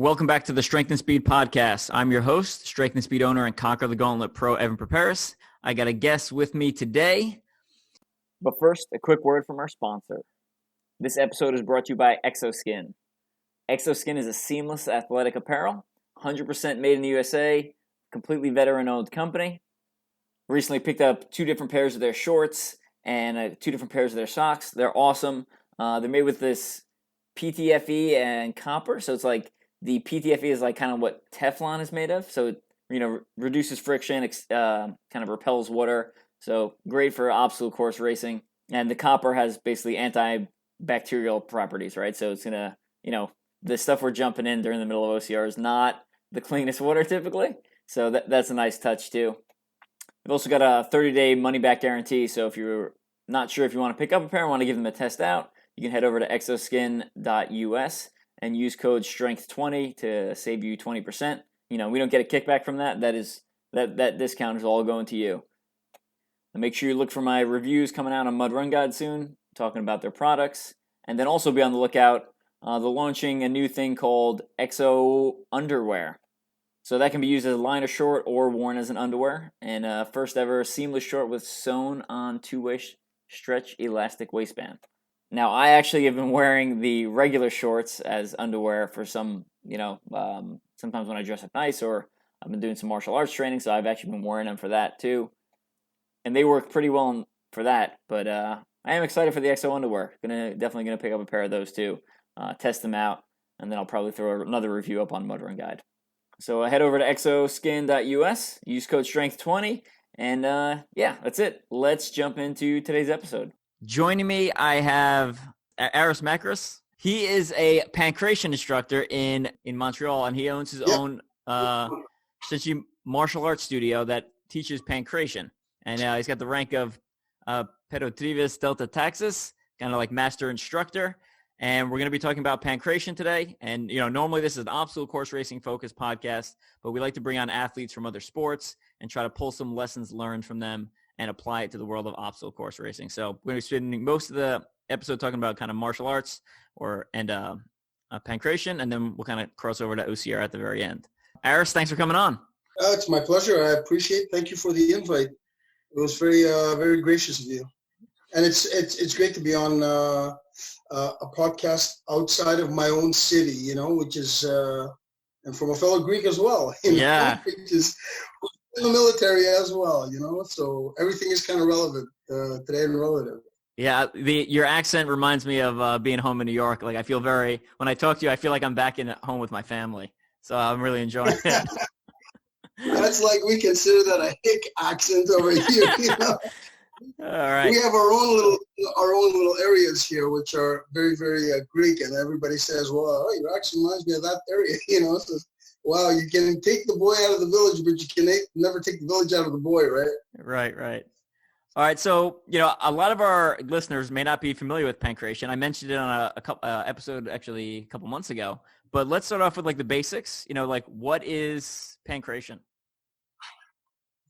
Welcome back to the Strength and Speed Podcast. I'm your host, Strength and Speed owner and Conquer the Gauntlet Pro, Evan Preparis. I got a guest with me today. But first, a quick word from our sponsor. This episode is brought to you by Exoskin. Exoskin is a seamless athletic apparel, 100% made in the USA, completely veteran-owned company. Recently picked up 2 different pairs of their shorts and 2 different pairs of their socks. They're awesome. They're made with this PTFE and copper, so it's like the PTFE is like kind of what Teflon is made of, so it reduces friction, kind of repels water, so great for obstacle course racing. And the copper has basically antibacterial properties, right? So it's gonna, the stuff we're jumping in during the middle of OCR is not the cleanest water typically, so that's a nice touch too. We've also got a 30-day money-back guarantee, so if you're not sure if you want to pick up a pair and want to give them a test out, you can head over to exoskin.us and use code STRENGTH20 to save you 20%. We don't get a kickback from that. That discount is all going to you. And make sure you look for my reviews coming out on Mud Run Guide soon, talking about their products. And then also be on the lookout. They're launching a new thing called Exo Underwear. So that can be used as a liner short or worn as an underwear. And first ever seamless short with sewn on 2-way stretch elastic waistband. Now, I actually have been wearing the regular shorts as underwear for some, sometimes when I dress up nice, or I've been doing some martial arts training, so I've actually been wearing them for that too. And they work pretty well for that, but I am excited for the Exo underwear. Definitely gonna pick up a pair of those too, test them out, and then I'll probably throw another review up on Mud Run Guide. So head over to exoskin.us, use code STRENGTH20, and that's it. Let's jump into today's episode. Joining me, I have Aris Makris. He is a Pankration instructor in Montreal, and he owns his own essentially martial arts studio that teaches Pankration. And he's got the rank of PEDOTRIVIS Delta Taxis, kind of like master instructor. And we're going to be talking about Pankration today. And, normally this is an obstacle course racing focused podcast, but we like to bring on athletes from other sports and try to pull some lessons learned from them and apply it to the world of obstacle course racing. So we're going to be spending most of the episode talking about kind of martial arts and Pankration, and then we'll kind of cross over to OCR at the very end. Aris, thanks for coming on. It's my pleasure. I appreciate it. Thank you for the invite. It was very, very gracious of you. And it's great to be on a podcast outside of my own city, which is, and from a fellow Greek as well. Which is in the military as well, so everything is kind of relevant today and relative. Yeah, your accent reminds me of being home in New York. Like, I feel when I talk to you, I feel like I'm back at home with my family. So I'm really enjoying it. That's like, we consider that a hick accent over here, All right. We have our own little areas here, which are very, very Greek, and everybody says, well, your accent reminds me of that area, So, wow, you can take the boy out of the village, but you can never take the village out of the boy, right? Right. All right, so, a lot of our listeners may not be familiar with Pankration. I mentioned it on a couple episode actually a couple months ago, but let's start off with like the basics. What is Pankration?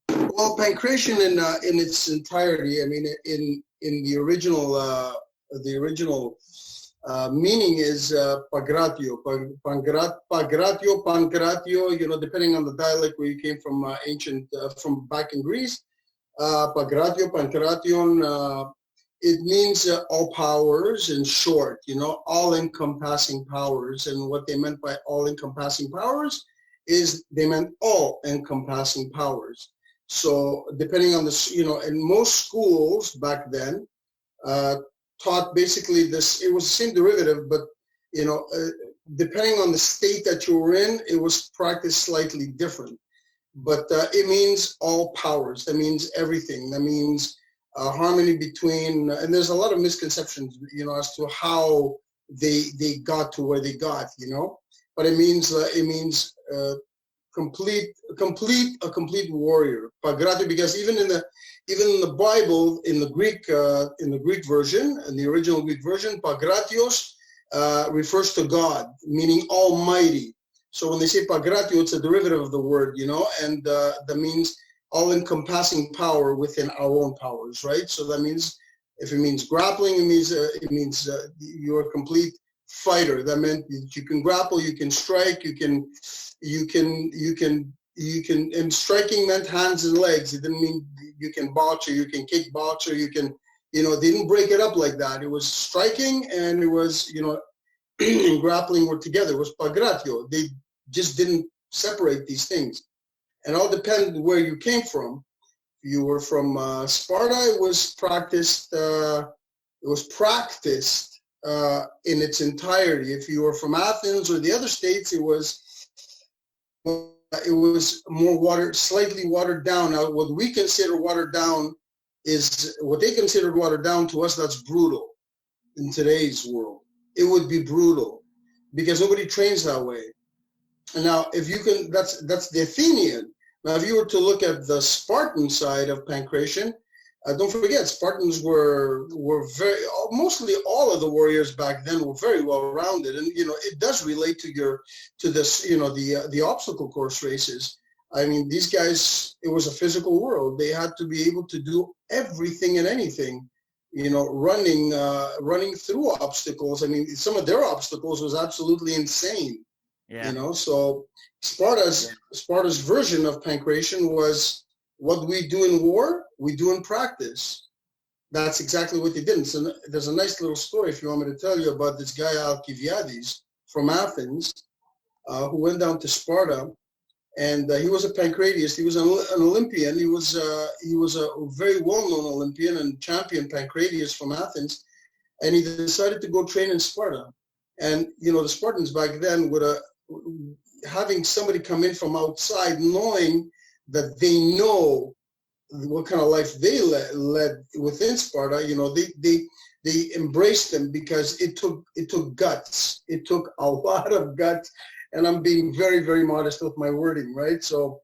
Well, Pankration in its entirety, I mean, in the original meaning is pagratio, depending on the dialect where you came from, from back in Greece. Pagratio, pankration, it means all powers in short, all-encompassing powers. And what they meant by all-encompassing powers is they meant all-encompassing powers. So depending on and most schools back then taught basically this. It was the same derivative, but depending on the state that you were in, it was practiced slightly different. But it means all powers. That means everything. That means harmony between. And there's a lot of misconceptions, as to how they got to where they got. But it means a complete warrior. Pagratio, because even in the Bible, in the Greek version, in the original Greek version, pagratios refers to God, meaning Almighty. So when they say pagratio, it's a derivative of the word, and that means all-encompassing power within our own powers, right? So that means, if it means grappling, it means you're complete fighter. That meant you can grapple, you can strike, and striking meant hands and legs. It didn't mean you can box or you can kick box or you can, they didn't break it up like that. It was striking and it was, and grappling were together. It was pagratio. They just didn't separate these things. And all depended where you came from. If you were from Sparta, it was practiced. In its entirety. If you were from Athens or the other states, it was more slightly watered down. Now, what we consider watered down is what they considered watered down. To us, that's brutal. In today's world, it would be brutal because nobody trains that way. And now, if you can, that's the Athenian. Now, if you were to look at the Spartan side of pankration, don't forget, Spartans were mostly all of the warriors back then were very well rounded, and it does relate to this the obstacle course races. I mean, these guys, it was a physical world. They had to be able to do everything and anything, running through obstacles. I mean, some of their obstacles was absolutely insane. Yeah. So Sparta's version of pankration was, what we do in war, we do in practice. That's exactly what they did. And so there's a nice little story, if you want me to tell you, about this guy Alcibiades from Athens, who went down to Sparta, and he was a pancratiast. He was an Olympian. He was a very well-known Olympian and champion pancratiast from Athens, and he decided to go train in Sparta. And the Spartans back then would having somebody come in from outside, knowing that they know what kind of life they led within Sparta, they embraced them because it took guts. It took a lot of guts, and I'm being very, very modest with my wording, right? So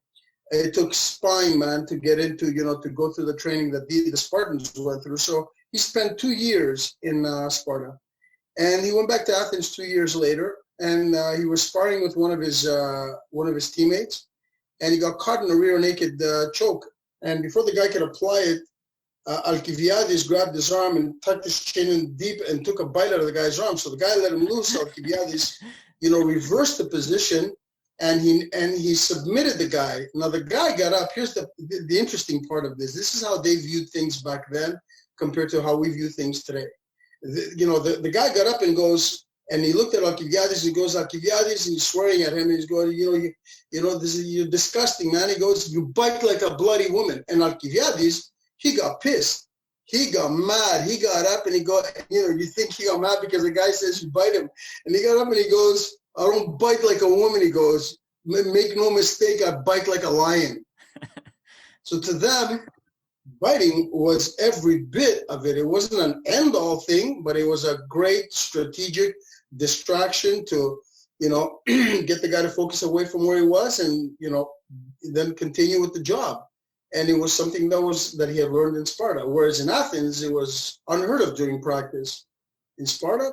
it took spine, man, to get into, to go through the training that the Spartans went through. So he spent 2 years in Sparta, and he went back to Athens 2 years later, and he was sparring with one of his teammates. And he got caught in a rear naked choke. And before the guy could apply it, Alcibiades grabbed his arm and tucked his chin in deep and took a bite out of the guy's arm. So the guy let him loose. Alcibiades, reversed the position, and he submitted the guy. Now the guy got up. Here's the interesting part of this. This is how they viewed things back then compared to how we view things today. The guy got up and goes, and he looked at Alcibiades, and he goes, Alcibiades, and he's swearing at him, and he's going, you're disgusting, man. He goes, you bite like a bloody woman. And Alcibiades, he got pissed. He got mad. He got up and he you think he got mad because the guy says you bite him. And he got up and he goes, I don't bite like a woman. He goes, make no mistake, I bite like a lion. So to them, biting was every bit of it. It wasn't an end-all thing, but it was a great strategic distraction to, get the guy to focus away from where he was and, then continue with the job. And it was something that he had learned in Sparta. Whereas in Athens, it was unheard of during practice. In Sparta,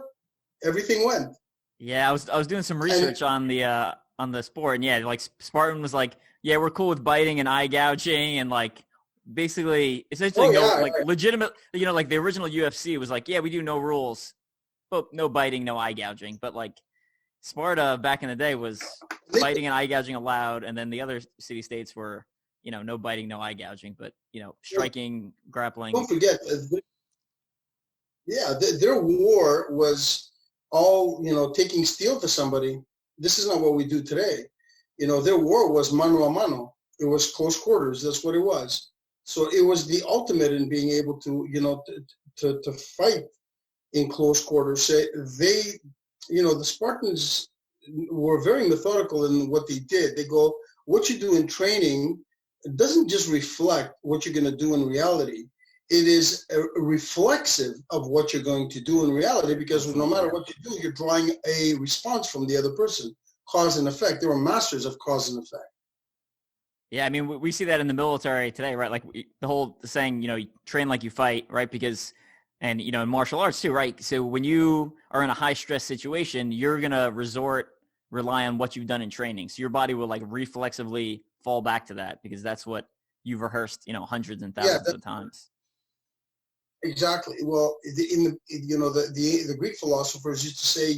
everything went. Yeah, I was doing some research on the sport, and yeah, like Spartan was like, yeah, we're cool with biting and eye gouging and like basically essentially legitimate, like the original UFC was like, yeah, we do no rules, but no biting, no eye gouging. But like Sparta back in the day was biting and eye gouging allowed, and then the other city-states were, no biting, no eye gouging, but striking, grappling. Don't forget, their war was all, taking steel to somebody. This is not what we do today. Their war was mano a mano. It was close quarters. That's what it was. So it was the ultimate in being able to, to fight in close quarters. The Spartans were very methodical in what they did. They go, what you do in training doesn't just reflect what you're going to do in reality. It is reflexive of what you're going to do in reality, because no matter what you do, you're drawing a response from the other person. Cause and effect. They were masters of cause and effect. Yeah, I mean, we see that in the military today, right? Like the whole saying, you train like you fight, right? Because, and, in martial arts too, right? So when you are in a high stress situation, you're going to rely on what you've done in training. So your body will like reflexively fall back to that because that's what you've rehearsed, hundreds and thousands of times. Exactly. Well, the Greek philosophers used to say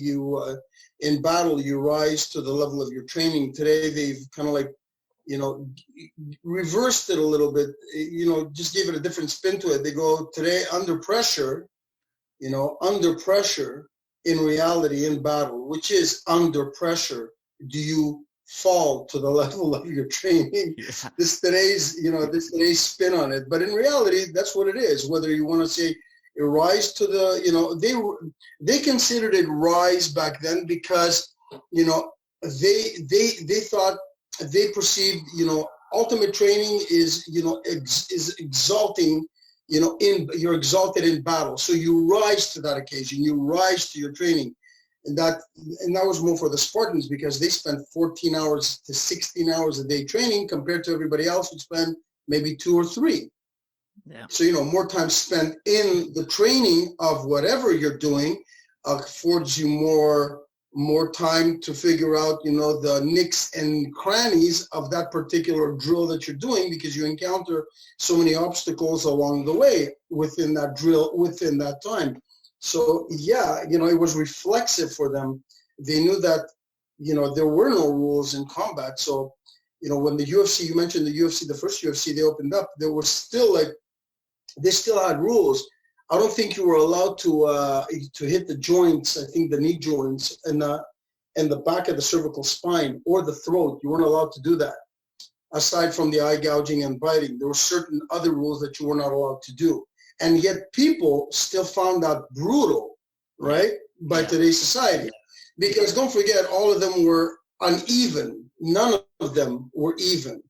in battle you rise to the level of your training. Today they've kind of like reversed it a little bit. Just gave it a different spin to it. They go today under pressure. Under pressure in reality in battle, which is under pressure. Do you fall to the level of your training? Yeah. This today's spin on it, but in reality, that's what it is. Whether you want to say it rise to the, they considered it rise back then because, they thought, they perceived, ultimate training is, is exalting, you're exalted in battle. So you rise to that occasion, you rise to your training. And that was more for the Spartans because they spent 14 hours to 16 hours a day training compared to everybody else who spent maybe 2 or 3. Yeah. So, more time spent in the training of whatever you're doing affords you more time to figure out, the nicks and crannies of that particular drill that you're doing because you encounter so many obstacles along the way within that drill, within that time. So, yeah, it was reflexive for them. They knew that, there were no rules in combat. So, when the UFC, you mentioned the UFC, the first UFC they opened up, there was still they still had rules. I don't think you were allowed to hit the joints, I think the knee joints and the back of the cervical spine or the throat. You weren't allowed to do that. Aside from the eye gouging and biting, there were certain other rules that you were not allowed to do. And yet people still found that brutal, right, by today's society. Because don't forget, all of them were uneven. None of them were even.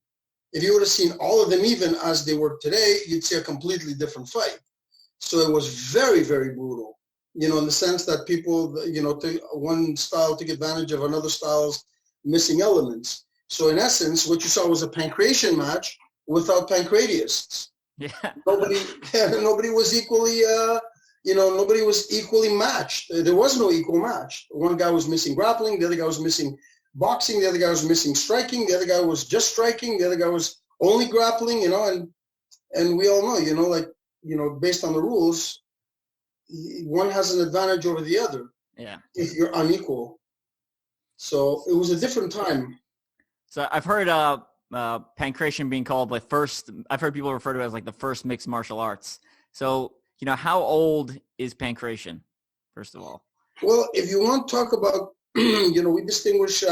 If you would have seen all of them even as they were today, you'd see a completely different fight. So it was very, very brutal, in the sense that people, one style took advantage of another style's missing elements. So in essence, what you saw was a pankration match without pancratists. Yeah. Nobody was equally, nobody was equally matched. There was no equal match. One guy was missing grappling. The other guy was missing boxing. The other guy was missing striking. The other guy was just striking. The other guy was only grappling, and we all know, based on the rules, one has an advantage over the other. Yeah. If you're unequal. So it was a different time. So I've heard pankration being called I've heard people refer to it as the first mixed martial arts. So, how old is pankration, first of all? Well, if you want to talk about, we distinguish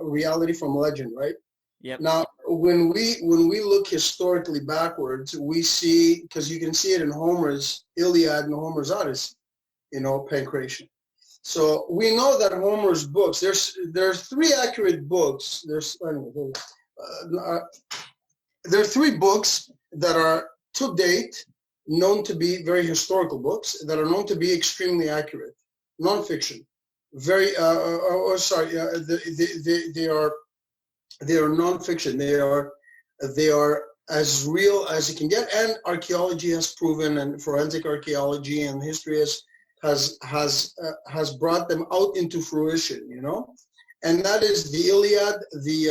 reality from legend, right? Yep. Now, when we look historically backwards, we see, because you can see it in Homer's Iliad and Homer's Odyssey, pankration. So we know that Homer's books, there are 3 accurate books. There are 3 books that are to date known to be very historical books that are known to be extremely accurate, nonfiction. They are nonfiction. They are as real as it can get, and archaeology has proven, and forensic archaeology and history has brought them out into fruition. And that is the Iliad, the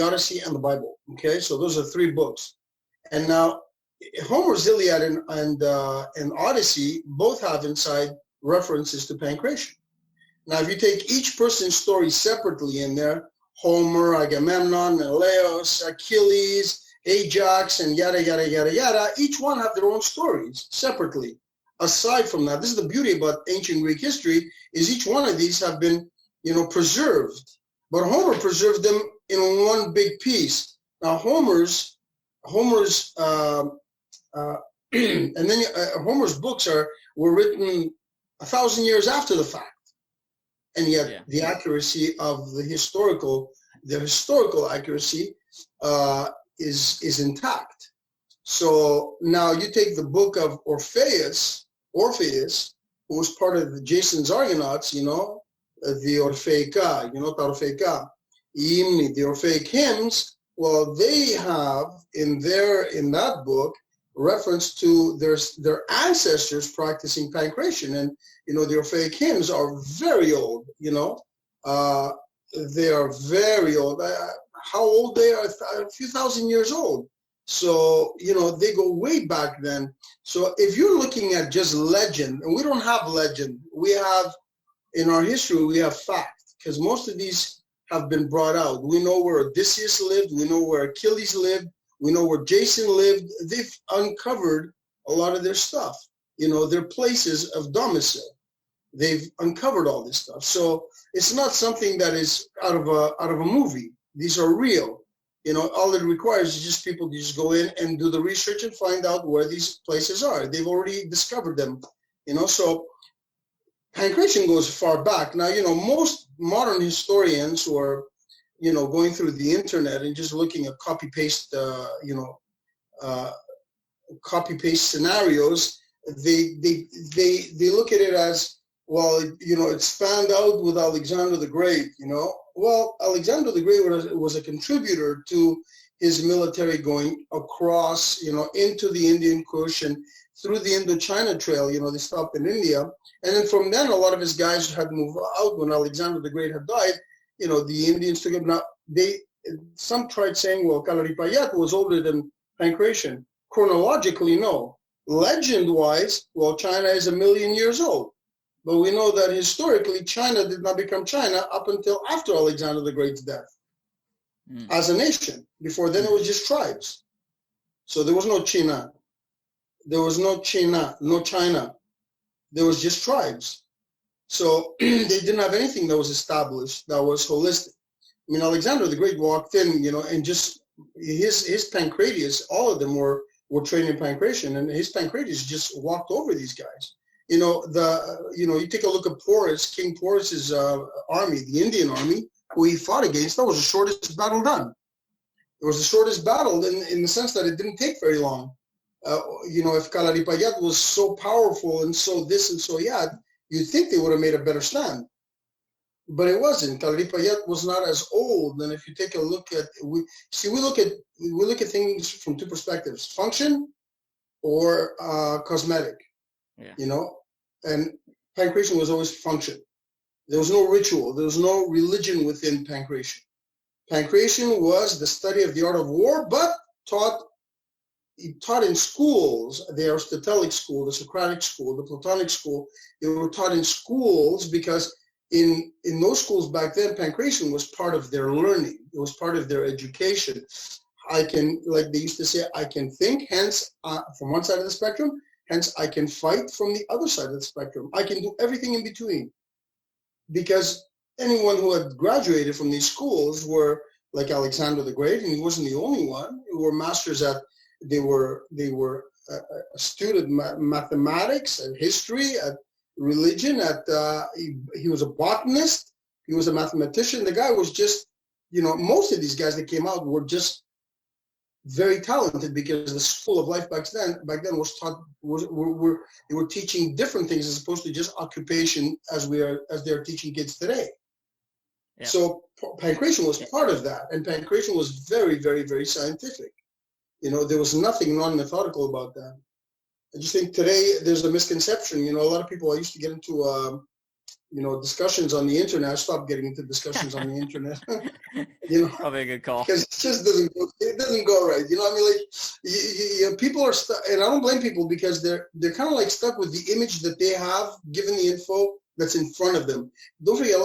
Odyssey, and the Bible. Okay, so those are 3 books. And now Homer's Iliad and Odyssey both have inside references to pankration. Now, if you take each person's story separately in there, Homer, Agamemnon, Menelaus, Achilles, Ajax, and yada, yada, yada, yada, each one have their own stories separately. Aside from that, this is the beauty about ancient Greek history, is each one of these have been, preserved. But Homer preserved them in one big piece. Now, Homer's Homer's books were written 1,000 years after the fact. And yet the accuracy of the historical accuracy is intact. So now you take the book of Orpheus, who was part of the Jason's Argonauts, the Orpheika, the Orpheika, the Orpheic hymns. Well, they have in that book reference to their ancestors practicing pankration, and the Orpheic hymns are very old. They are very old. How old they are? A few thousand years old. So, they go way back then. So if you're looking at just legend, and we don't have legend, we have, in our history, we have fact, because most of these have been brought out. We know where Odysseus lived. We know where Achilles lived. We know where Jason lived. They've uncovered a lot of their stuff, their places of domicile. They've uncovered all this stuff. So it's not something that is out of a movie. These are real. All it requires is just people to just go in and do the research and find out where these places are. They've already discovered them, so pankration goes far back. Now, most modern historians who are, going through the internet and just looking at copy-paste scenarios, they look at it as, well, it's found out with Alexander the Great, Well, Alexander the Great was a contributor to his military going across, into the Indian Kush and through the Indochina Trail. They stopped in India. And then from then, a lot of his guys had moved out when Alexander the Great had died. The Indians took him. Now, some tried saying, well, Kalaripayat was older than Pankration. Chronologically, no. Legend-wise, well, China is 1 million years old. But we know that historically, China did not become China up until after Alexander the Great's death as a nation. Before then, it was just tribes. So there was no China. There was no China, no China. There was just tribes. So they didn't have anything that was established, that was holistic. I mean, Alexander the Great walked in, and just his Pancratius, all of them were trained in Pankration, and his Pancratius just walked over these guys. You take a look at Porus, King Porus's army, the Indian army, who he fought against. That was the shortest battle done. It was the shortest battle in the sense that it didn't take very long. If Kalaripayat was so powerful and so this and so that, you'd think they would have made a better stand. But it wasn't. Kalaripayat was not as old. And if you take a look at, we look at things from two perspectives: function or cosmetic. Yeah. And Pankration was always function. There was no ritual. There was no religion within Pankration. Pankration was the study of the art of war, but taught in schools, the Aristotelic school, the Socratic school, the Platonic school. They were taught in schools because in those schools back then, Pankration was part of their learning. It was part of their education. Like they used to say, I can think, hence, from one side of the spectrum, hence I can fight from the other side of the spectrum. I can do everything in between. Because anyone who had graduated from these schools were like Alexander the Great, and he wasn't the only one, who were masters at, they were a student mathematics and history, at religion, he was a botanist, he was a mathematician. The guy was just, most of these guys that came out were just very talented because the school of life back then was taught, they were teaching different things as opposed to just occupation as they're teaching kids today. Yeah. So Pankration was part of that, and Pankration was very, very, very scientific. There was nothing non-methodical about that. I just think today there's a misconception. A lot of people, I used to get into, discussions on the internet. I stopped getting into discussions on the internet. Probably a good call. Because it just doesn't go right. People are stuck, and I don't blame people because they're kind of like stuck with the image that they have given the info that's in front of them. Don't forget,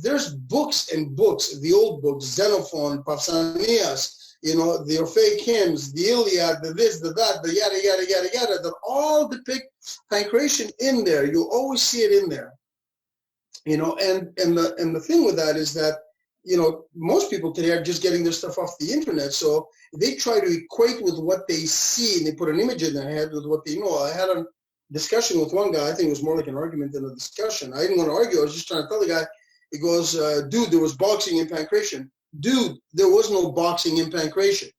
there's books and books, the old books, Xenophon, Pausanias, the Orphic hymns, the Iliad, the this, the that, the yada, yada, yada, yada, that all depict Pankration in there. You'll always see it in there. And the thing with that is that, most people today are just getting their stuff off the internet. So they try to equate with what they see, and they put an image in their head with what they know. I had a discussion with one guy. I think it was more like an argument than a discussion. I didn't want to argue. I was just trying to tell the guy, he goes, dude, there was boxing in Pankration. Dude, there was no boxing in Pankration.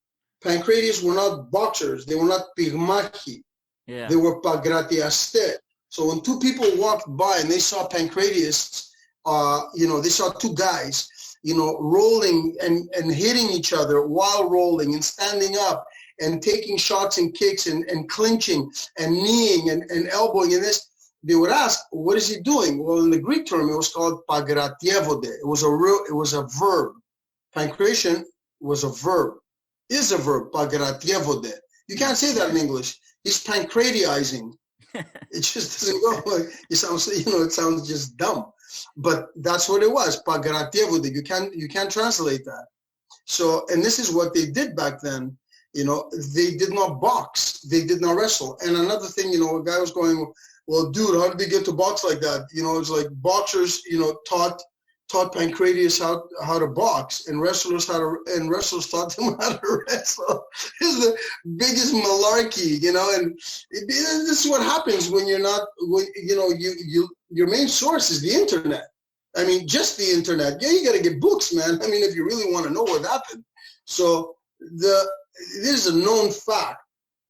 Pancratius were not boxers. They were not pigmaki. Yeah. They were pagratiaste. So when two people walked by and they saw Pancratius, they saw two guys, rolling and hitting each other while rolling and standing up and taking shots and kicks and clinching and kneeing and elbowing and this, they would ask, what is he doing? Well, in the Greek term, it was called pagratievode. It was a verb. Pankration was a verb. is a verb. Pankratevode. You can't say that in English. He's pancratiizing. It just doesn't go. It sounds just dumb. But that's what it was. Pankratevode. You can't translate that. So, and this is what they did back then. They did not box. They did not wrestle. And another thing, a guy was going, well, dude, how did they get to box like that? It's like boxers, taught Pancratius how to box, and wrestlers taught them how to wrestle. This is the biggest malarkey, and this is what happens when you're not, your main source is the internet. I mean, just the internet. Yeah, you got to get books, man. I mean, if you really want to know what happened. So this is a known fact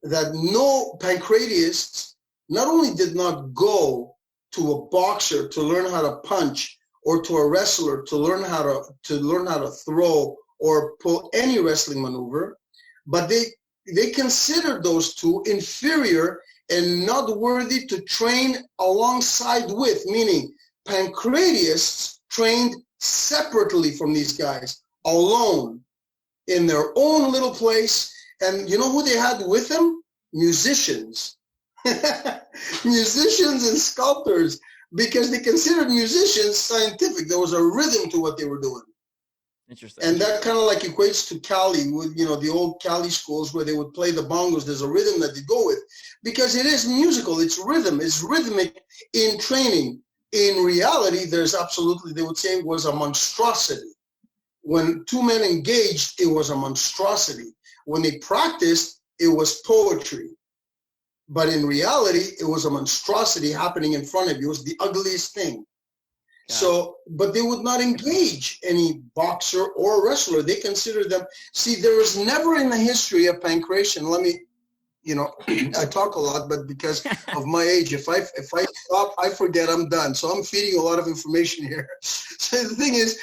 that no Pancratiists not only did not go to a boxer to learn how to punch, or to a wrestler to learn how to throw or pull any wrestling maneuver, but they considered those two inferior and not worthy to train alongside with, meaning Pancratiists trained separately from these guys, alone, in their own little place. And you know who they had with them? Musicians. Musicians and sculptors, because they considered musicians scientific. There was a rhythm to what they were doing. Interesting. And that kind of like equates to Cali, with the old Cali schools where they would play the bongos. There's a rhythm that they go with, because it is musical. It's rhythm. It's rhythmic in training. In reality, there's absolutely, they would say, it was a monstrosity. When two men engaged, it was a monstrosity. When they practiced, it was poetry. But in reality, it was a monstrosity happening in front of you. It was the ugliest thing. Yeah. So, but they would not engage any boxer or wrestler. They considered them. See, there was never in the history of pankration. Let me, I talk a lot, but because of my age, if I stop, I forget, I'm done. So I'm feeding a lot of information here. So the thing is,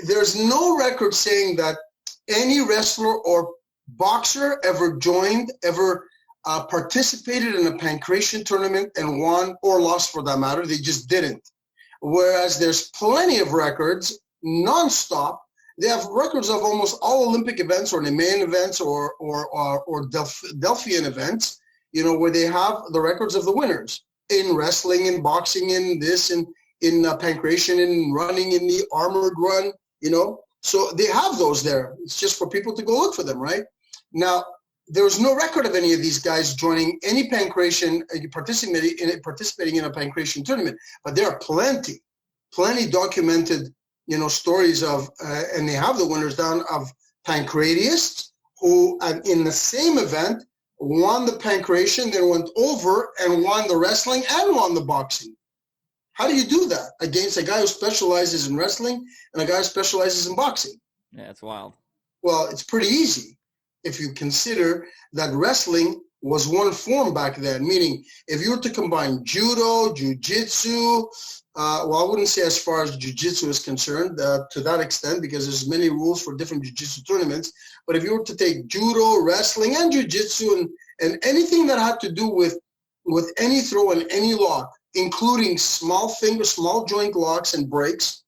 there's no record saying that any wrestler or boxer ever participated in a pankration tournament and won or lost, for that matter. They just didn't. Whereas there's plenty of records, nonstop. They have records of almost all Olympic events or Nemean events or Delphian events, where they have the records of the winners in wrestling, in boxing, in this, in pankration, in running, in the armored run, So they have those there. It's just for people to go look for them, right? Now, there's no record of any of these guys joining any pankration, participating in a pankration tournament, but there are plenty documented, stories of, and they have the winners down, of Pancratiists who, in the same event, won the pankration, then went over and won the wrestling and won the boxing. How do you do that against a guy who specializes in wrestling and a guy who specializes in boxing? Yeah, it's wild. Well, it's pretty easy. If you consider that wrestling was one form back then, meaning if you were to combine judo, jiu-jitsu, I wouldn't say as far as jiu-jitsu is concerned to that extent, because there's many rules for different jiu-jitsu tournaments, but if you were to take judo, wrestling, and jiu-jitsu and anything that had to do with any throw and any lock, including small joint locks and breaks,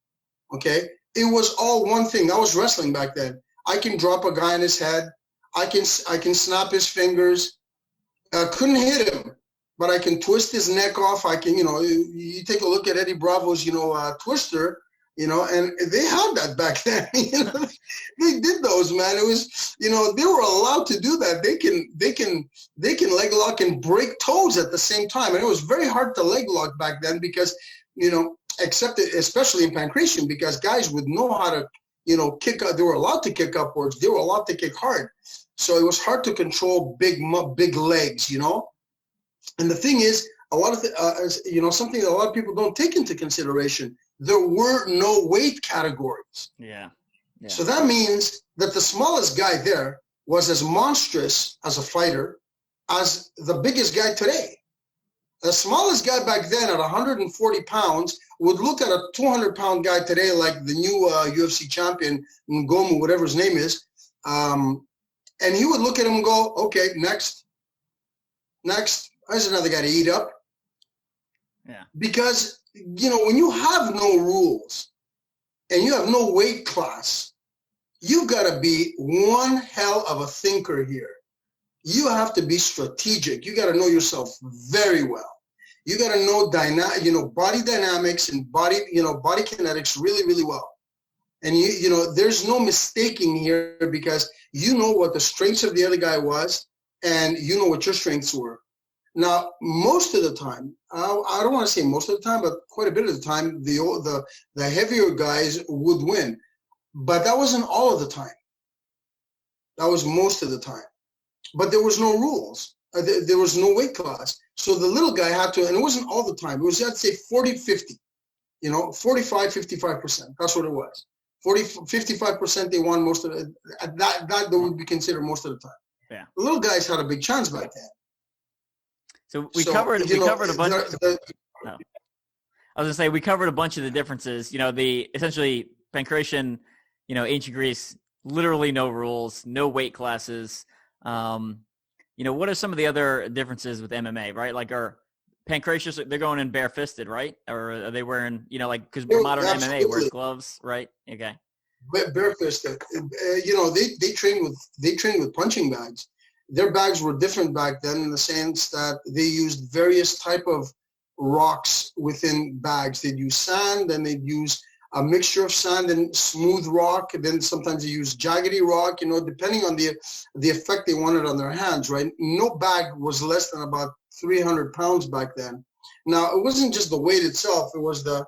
okay, it was all one thing. That was wrestling back then. I can drop a guy on his head. I can snap his fingers. Couldn't hit him, but I can twist his neck off. I can, you take a look at Eddie Bravo's, twister, and they had that back then. They did those, man. It was, they were allowed to do that. They can leg lock and break toes at the same time. And it was very hard to leg lock back then because, especially in pankration, because guys would know how to, kick up. They were allowed to kick upwards. They were allowed to kick hard. So it was hard to control big legs, And the thing is, a lot of something that a lot of people don't take into consideration. There were no weight categories. Yeah. So that means that the smallest guy there was as monstrous as a fighter as the biggest guy today. The smallest guy back then at 140 pounds would look at a 200-pound guy today like the new UFC champion, Ngomu, whatever his name is, and he would look at him and go, okay, next. There's another guy to eat up. Yeah. Because, when you have no rules and you have no weight class, you got to be one hell of a thinker here. You have to be strategic. You got to know yourself very well. You got to know body dynamics and body kinetics really, really well. And there's no mistaking here, because you know what the strengths of the other guy was, and you know what your strengths were. Now, most of the time, I don't want to say most of the time, but quite a bit of the time, the heavier guys would win. But that wasn't all of the time. That was most of the time. But there was no rules. There was no weight class. So the little guy had to, and it wasn't all the time. It was, I'd say 40-50, 45-55%. That's what it was. 55% they won most of it. That would be considered most of the time. Yeah. The little guys had a big chance back then. So we covered a bunch. I was gonna say we covered a bunch of the differences. The essentially Pankration, ancient Greece, literally no rules, no weight classes. What are some of the other differences with MMA, right? Like, are Pankratians, they're going in barefisted, right? Or are they wearing, because modern MMA wears gloves, right? Okay. Barefisted. They train with punching bags. Their bags were different back then in the sense that they used various type of rocks within bags. They'd use sand, then they'd use a mixture of sand and smooth rock. And then sometimes they use jaggedy rock, depending on the effect they wanted on their hands, right? No bag was less than about 300 pounds back then. Now, it wasn't just the weight itself. It was the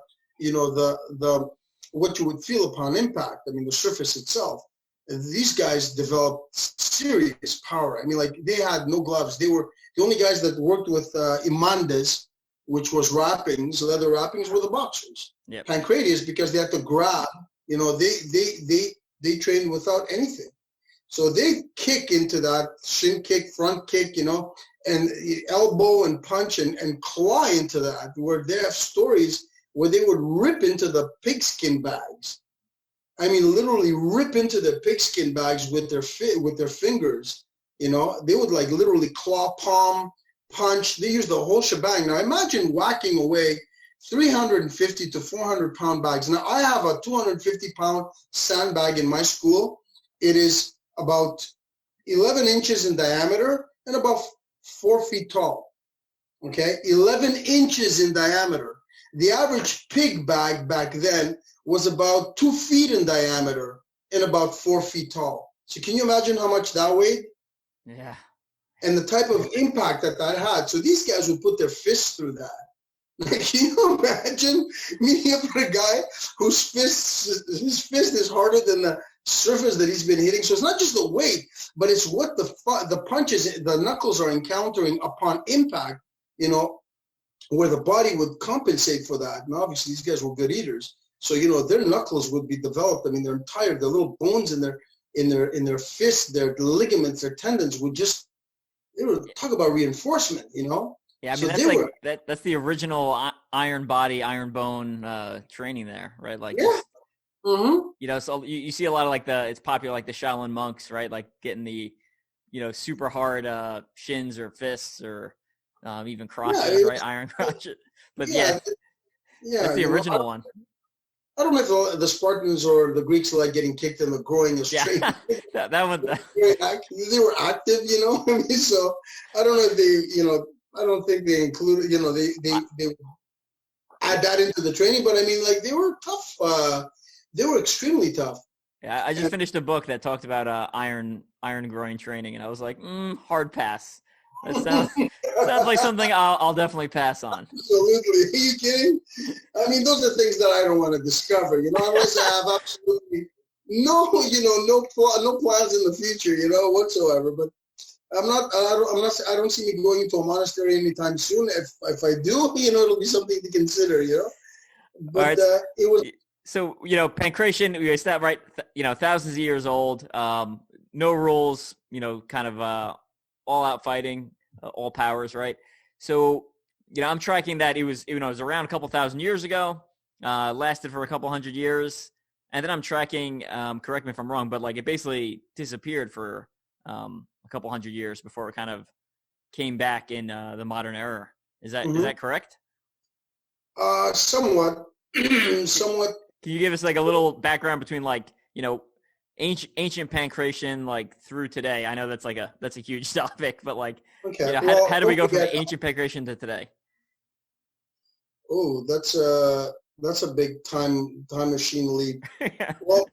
what you would feel upon impact. I mean, the surface itself. These guys developed serious power. I mean, like, they had no gloves. They were the only guys that worked with imandas, which was wrappings, leather wrappings, were the boxers. Yep. Pancratius, because they had to grab, they trained without anything. So they kick into that shin kick, front kick, and elbow and punch and claw into that, where they have stories where they would rip into the pigskin bags. I mean, literally rip into the pigskin bags with their fingers. They would like literally claw, palm, punch. They used the whole shebang. Now imagine whacking away 350 to 400 pound bags. Now I have a 250 pound sandbag in my school. It is about 11 inches in diameter and about 4 feet tall. Okay, 11 inches in diameter. The average pig bag back then was about 2 feet in diameter and about 4 feet tall. So can you imagine how much that weighed? Yeah. And the type of impact that had. So these guys would put their fists through that. Like, can you imagine meeting up with a guy his fist is harder than the surface that he's been hitting? So it's not just the weight, but it's what the punches, the knuckles are encountering upon impact, where the body would compensate for that. And obviously these guys were good eaters. So, their knuckles would be developed. I mean, the little bones in their fists, their ligaments, their tendons would just, they would talk about reinforcement, Yeah, I mean, so that's the original iron body, iron bone training there, right? Like, yeah. Mm-hmm. So you see a lot of it's popular, like the Shaolin monks, right? Like getting the, super hard shins or fists or even crotches, right? Iron crotches. But that's the original one. I don't know if the Spartans or the Greeks like getting kicked in the groin as training. that one. They were active, I mean, so I don't know if they, I don't think they included, they add that into the training, but I mean, like, they were tough. They were extremely tough. Yeah, I just finished a book that talked about iron groin training, and I was like, hard pass. That sounds like something I'll definitely pass on. Absolutely. Are you kidding? I mean, those are things that I don't want to discover. Unless I have absolutely no plans in the future, whatsoever. But I don't see me going into a monastery anytime soon. If I do, it'll be something to consider, But right. It was. So, Pankration, you that right, thousands of years old, no rules, kind of all out fighting, all powers, right? So, I'm tracking that it was around a couple thousand years ago, lasted for a couple hundred years. And then I'm tracking, correct me if I'm wrong, but it basically disappeared for a couple hundred years before it kind of came back in the modern era. Is that correct? Somewhat. Somewhat. Can you give us a little background between ancient pankration like through today? I know that's a huge topic, but like, Okay. how do we go from ancient pankration to today? Oh, that's a big time machine leap. Well,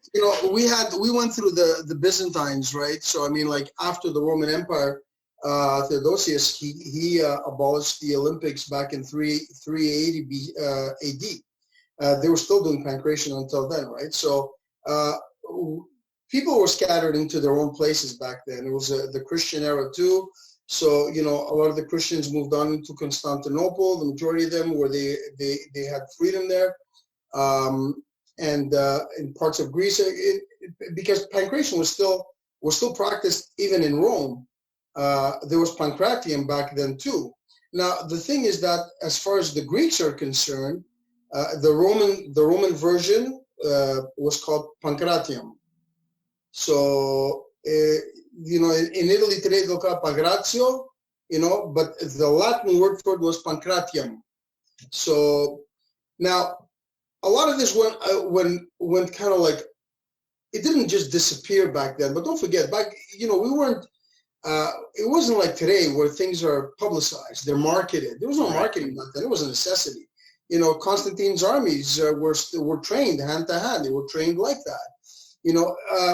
we went through the Byzantines, right? So I mean, like after the Roman Empire, Theodosius he abolished the Olympics back in 380 AD. They were still doing pankration until then, right? So people were scattered into their own places back then. It was the Christian era too. So, a lot of the Christians moved on into Constantinople, the majority of them, where they had freedom there. And in parts of Greece, because pankration was still practiced even in Rome. There was pancratium back then too. Now, the thing is that as far as the Greeks are concerned, the Roman version was called pancratium. So, in Italy today they'll call it pancrazio, but the Latin word for it was pancratium. So now a lot of this went kind of like, it didn't just disappear back then, but don't forget back, we weren't, it wasn't like today where things are publicized, they're marketed. There was no marketing back then. It was a necessity. Constantine's armies were trained hand to hand. They were trained like that.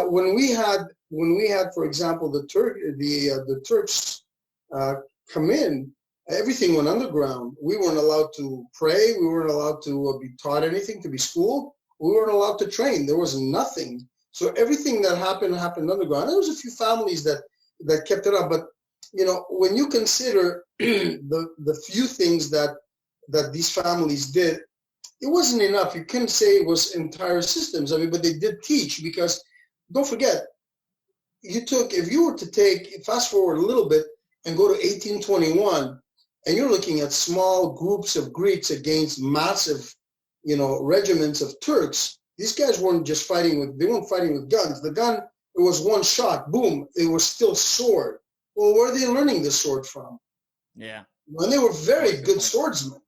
When we had, for example, the Turks come in, everything went underground. We weren't allowed to pray. We weren't allowed to be taught anything, to be schooled. We weren't allowed to train. There was nothing. So everything that happened underground. There was a few families that kept it up, but when you consider the few things that these families did, it wasn't enough. You couldn't say it was entire systems. I mean, but they did teach, because don't forget, if you were to take, fast forward a little bit and go to 1821, and you're looking at small groups of Greeks against massive, regiments of Turks. These guys weren't just fighting with guns. The gun, it was one shot, boom, it was still sword. Well, where are they learning the sword from? Yeah. And they were very good swordsmen.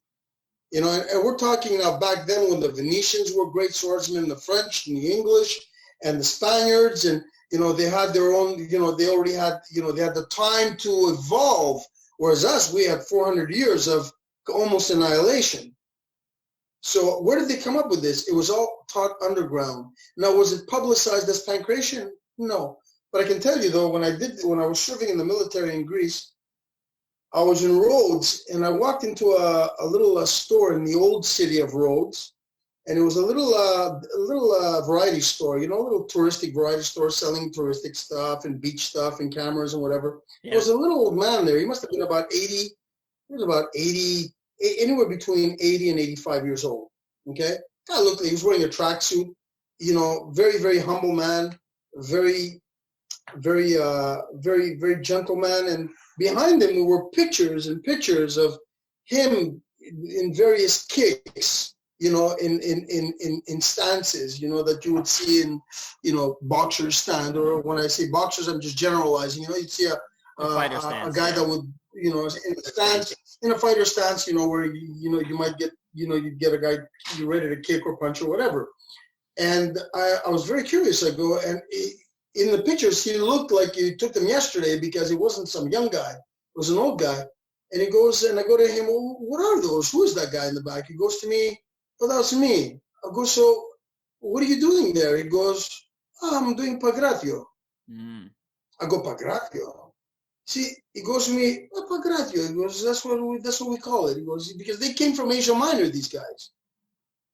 And we're talking now back then when the Venetians were great swordsmen, the French and the English and the Spaniards, and they had their own, they already had, they had the time to evolve, whereas us, we had 400 years of almost annihilation. So where did they come up with this? It was all taught underground. Now, was it publicized as pankration? No. But I can tell you though, when I was serving in the military in Greece, I was in Rhodes, and I walked into a little store in the old city of Rhodes, and it was a little variety store, a little touristic variety store selling touristic stuff and beach stuff and cameras and whatever. Yeah. There was a little old man there. He must have been about 80. He was about 80, anywhere between 80 and 85 years old. Okay, guy looked. He was wearing a tracksuit. Very, very humble man. Very, very, very, very gentle man. And behind him were pictures and pictures of him in various kicks. In stances, that you would see in, boxers stand, or when I say boxers, I'm just generalizing. You'd see a guy that would, in a stance, in a fighter stance, where you might get, you'd get a guy you ready to kick or punch or whatever. And I was very curious. I go, and in the pictures, he looked like you took them yesterday, because he wasn't some young guy. It was an old guy. And he goes, and I go to him, well, what are those? Who is that guy in the back? He goes to me, well, that's me. I go, so what are you doing there? He goes, I'm doing pancratio. Mm. I go, pancratio? See, he goes to me, pancratio. He goes, that's what we call it. He goes, because they came from Asia Minor, these guys.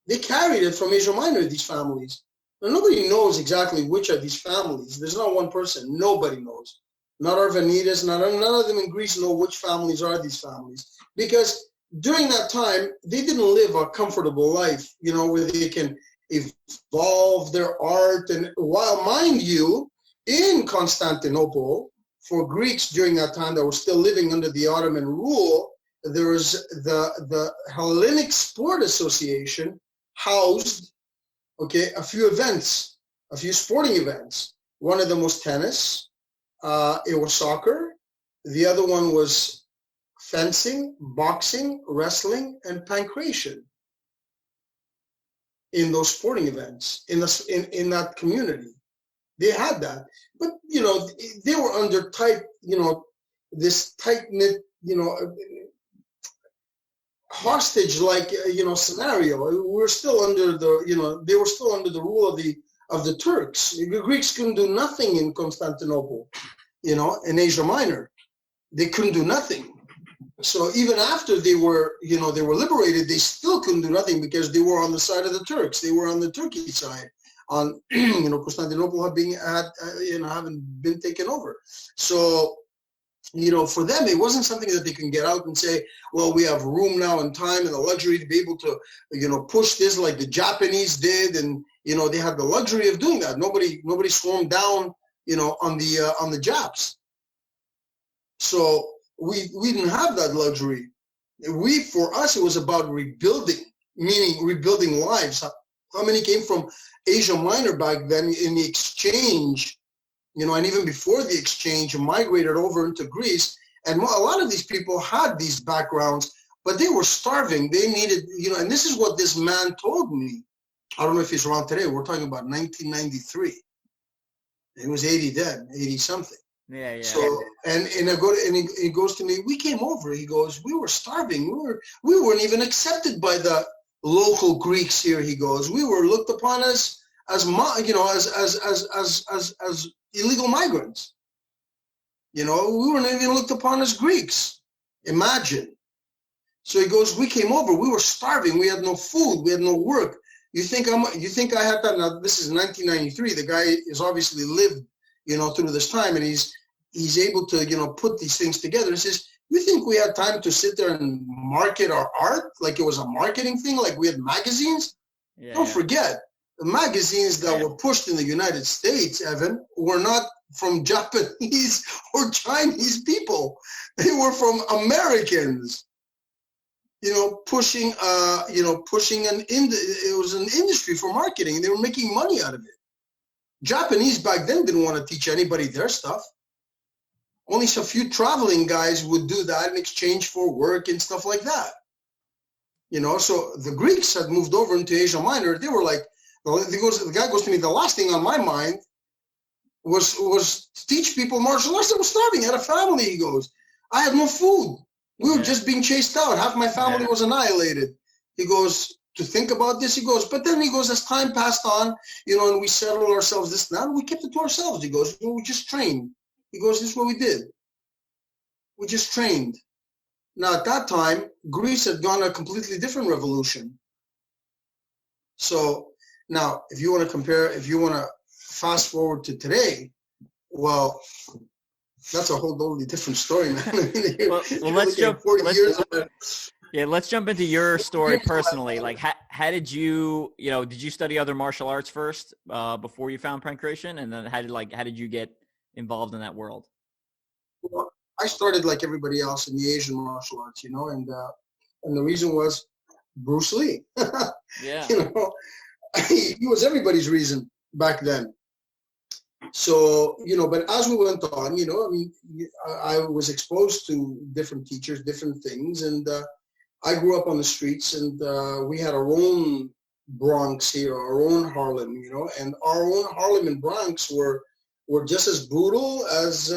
They carried it from Asia Minor, these families. Now, nobody knows exactly which are these families. There's not one person. Nobody knows. Not Arvanitas, none of them in Greece know which families are these families. Because during that time, they didn't live a comfortable life, where they can evolve their art. And while, mind you, in Constantinople, for Greeks during that time that were still living under the Ottoman rule, there was the Hellenic Sport Association housed, a few sporting events. One of them was tennis. It was soccer. The other one was fencing, boxing, wrestling, and pankration. In those sporting events, in that community. They had that. But, you know, they were under tight, you know, this tight-knit, you know, hostage-like, you know, scenario. We were still under the, you know, they were still under the rule of the Turks. The Greeks couldn't do nothing in Constantinople, you know, in Asia Minor. They couldn't do nothing. So even after they were, you know, they were liberated, they still couldn't do nothing because they were on the side of the Turks. They were on the Turkey side. On, you know, Constantinople having been taken over. So, you know, for them, it wasn't something that they can get out and say, well, we have room now and time and the luxury to be able to, you know, push this like the Japanese did. And, you know, they had the luxury of doing that. Nobody swarmed down, you know, on the Japs. So we didn't have that luxury. For us, it was about rebuilding, meaning rebuilding lives. How many came from Asia Minor back then in the exchange, you know, and even before the exchange, migrated over into Greece. And a lot of these people had these backgrounds, but they were starving. They needed, you know, and this is what this man told me. I don't know if he's around today. We're talking about 1993. He was 80 then, 80 something. Yeah. So, and he goes to me, we came over. He goes, we were starving. We weren't even accepted by the local Greeks here. He goes, we were looked upon as you know, as illegal migrants. You know, we weren't even looked upon as Greeks. Imagine. So he goes, we came over. We were starving. We had no food. We had no work. You think I had that? Now this is 1993. The guy has obviously lived, you know, through this time, and he's able to, you know, put these things together. He says, you think we had time to sit there and market our art like it was a marketing thing, like we had magazines? Don't forget, the magazines that were pushed in the United States, Evan, were not from Japanese or Chinese people. They were from Americans, you know, pushing it was an industry for marketing. They were making money out of it. Japanese back then didn't want to teach anybody their stuff. Only a few traveling guys would do that in exchange for work and stuff like that. You know, so the Greeks had moved over into Asia Minor. They were like, the guy goes to me, the last thing on my mind was to teach people martial arts. I was starving. I had a family, he goes. I had no food. We were just being chased out. Half my family was annihilated. He goes, to think about this, he goes, but then he goes, as time passed on, you know, and we settled ourselves this and that, we kept it to ourselves. He goes, we just trained. He goes, this is what we did. We just trained. Now, at that time, Greece had gone a completely different revolution. So now, if you want to compare, if you want to fast forward to today, well, that's a whole totally different story, man. well, let's jump. Let's jump into your story personally. Like, how did you, you know, did you study other martial arts first before you found Pankration, and then how did you get involved in that world? Well, I started like everybody else in the Asian martial arts, you know, and the reason was Bruce Lee. Yeah. You know, he was everybody's reason back then. So, you know, but as we went on, you know, I mean, I was exposed to different teachers, different things, and I grew up on the streets, and we had our own Bronx here, our own Harlem, you know, and our own Harlem and Bronx were just as brutal as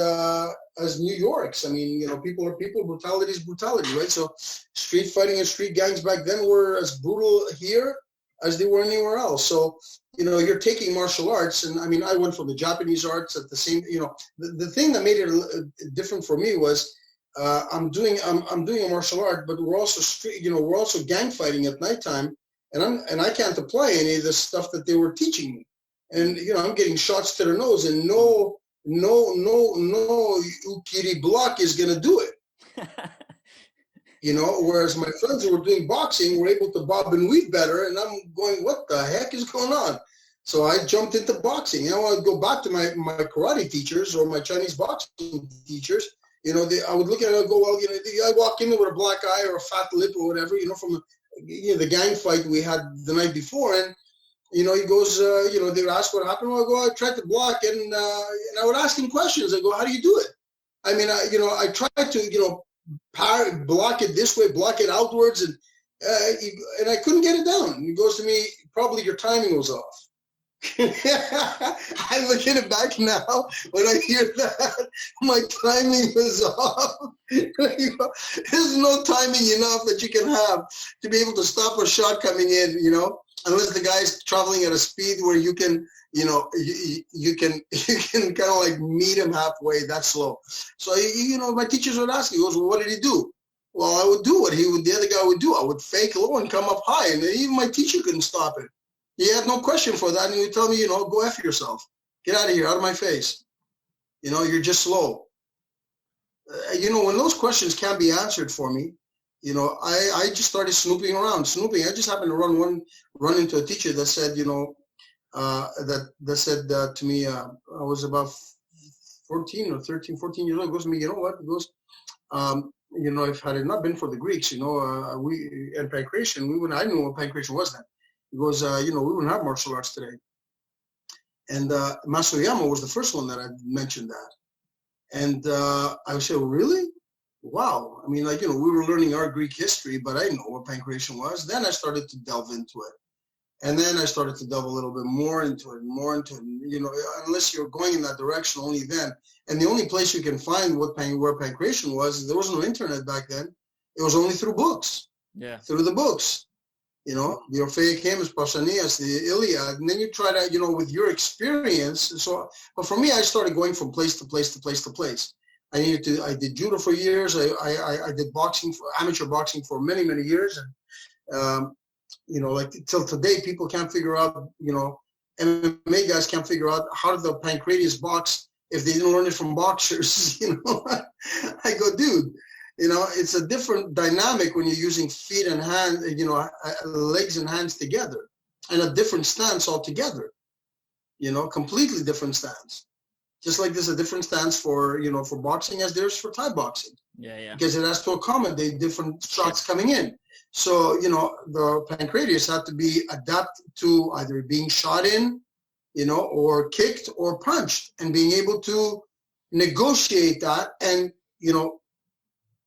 New York's. I mean, you know, people are people, brutality is brutality, right? So street fighting and street gangs back then were as brutal here as they were anywhere else. So, you know, you're taking martial arts, and I mean, I went from the Japanese arts at the same, you know, the thing that made it different for me was I'm doing a martial art, but we're also street, you know, we're also gang fighting at nighttime, and I can't apply any of the stuff that they were teaching me. And, you know, I'm getting shots to the nose, and no ukiri block is going to do it. You know, whereas my friends who were doing boxing were able to bob and weave better, and I'm going, what the heck is going on? So I jumped into boxing. You know, I'd go back to my karate teachers or my Chinese boxing teachers. You know, I would look at it and go, well, you know, I walk in with a black eye or a fat lip or whatever, you know, from the gang fight we had the night before. And, you know, he goes, you know, they would ask what happened. Well, I go, I tried to block, and I would ask him questions. I go, how do you do it? I mean, I tried to, you know, block it this way, block it outwards, and I couldn't get it down. He goes to me, probably your timing was off. I look at it back now. When I hear that, my timing was off. There's no timing enough that you can have to be able to stop a shot coming in, unless the guy's traveling at a speed where you can, you can kind of like meet him halfway. That's slow. So, my teachers would ask, he goes, well, what did he do? Well, I would do what the other guy would do. I would fake low and come up high. And even my teacher couldn't stop it. He had no question for that. And he would tell me, go F yourself. Get out of here, out of my face. You're just slow. When those questions can't be answered for me, I just started snooping around. I just happened to run into a teacher that said, that said to me, I was about 14 or 13, 14 years old. He goes to me, you know what? He goes, if had it not been for the Greeks, we and pankration, I didn't know what pankration was then. He goes, we wouldn't have martial arts today. And Masuyama was the first one that I mentioned that. And I said, really? Wow. I mean, we were learning our Greek history, but I didn't know what pankration was. Then I started to delve into it. And then I started to delve a little bit more into it. Unless you're going in that direction, only then. And the only place you can find where pankration was, there was no internet back then. It was only through books. Yeah. Through the books. The Orphic Hymns, Pausanias, the Iliad, and then you try to, with your experience. So, but for me, I started going from place to place to place to place. I did judo for years. I did amateur boxing for many, many years. And, like till today, people can't figure out, MMA guys can't figure out how did the pancratius box if they didn't learn it from boxers. I go, dude. It's a different dynamic when you're using feet and hands, legs and hands together, and a different stance altogether, completely different stance. Just like there's a different stance for boxing as there's for Thai boxing. Yeah. Because it has to accommodate different shots coming in. So, the pancratius had to be adapted to either being shot in, or kicked or punched, and being able to negotiate that and,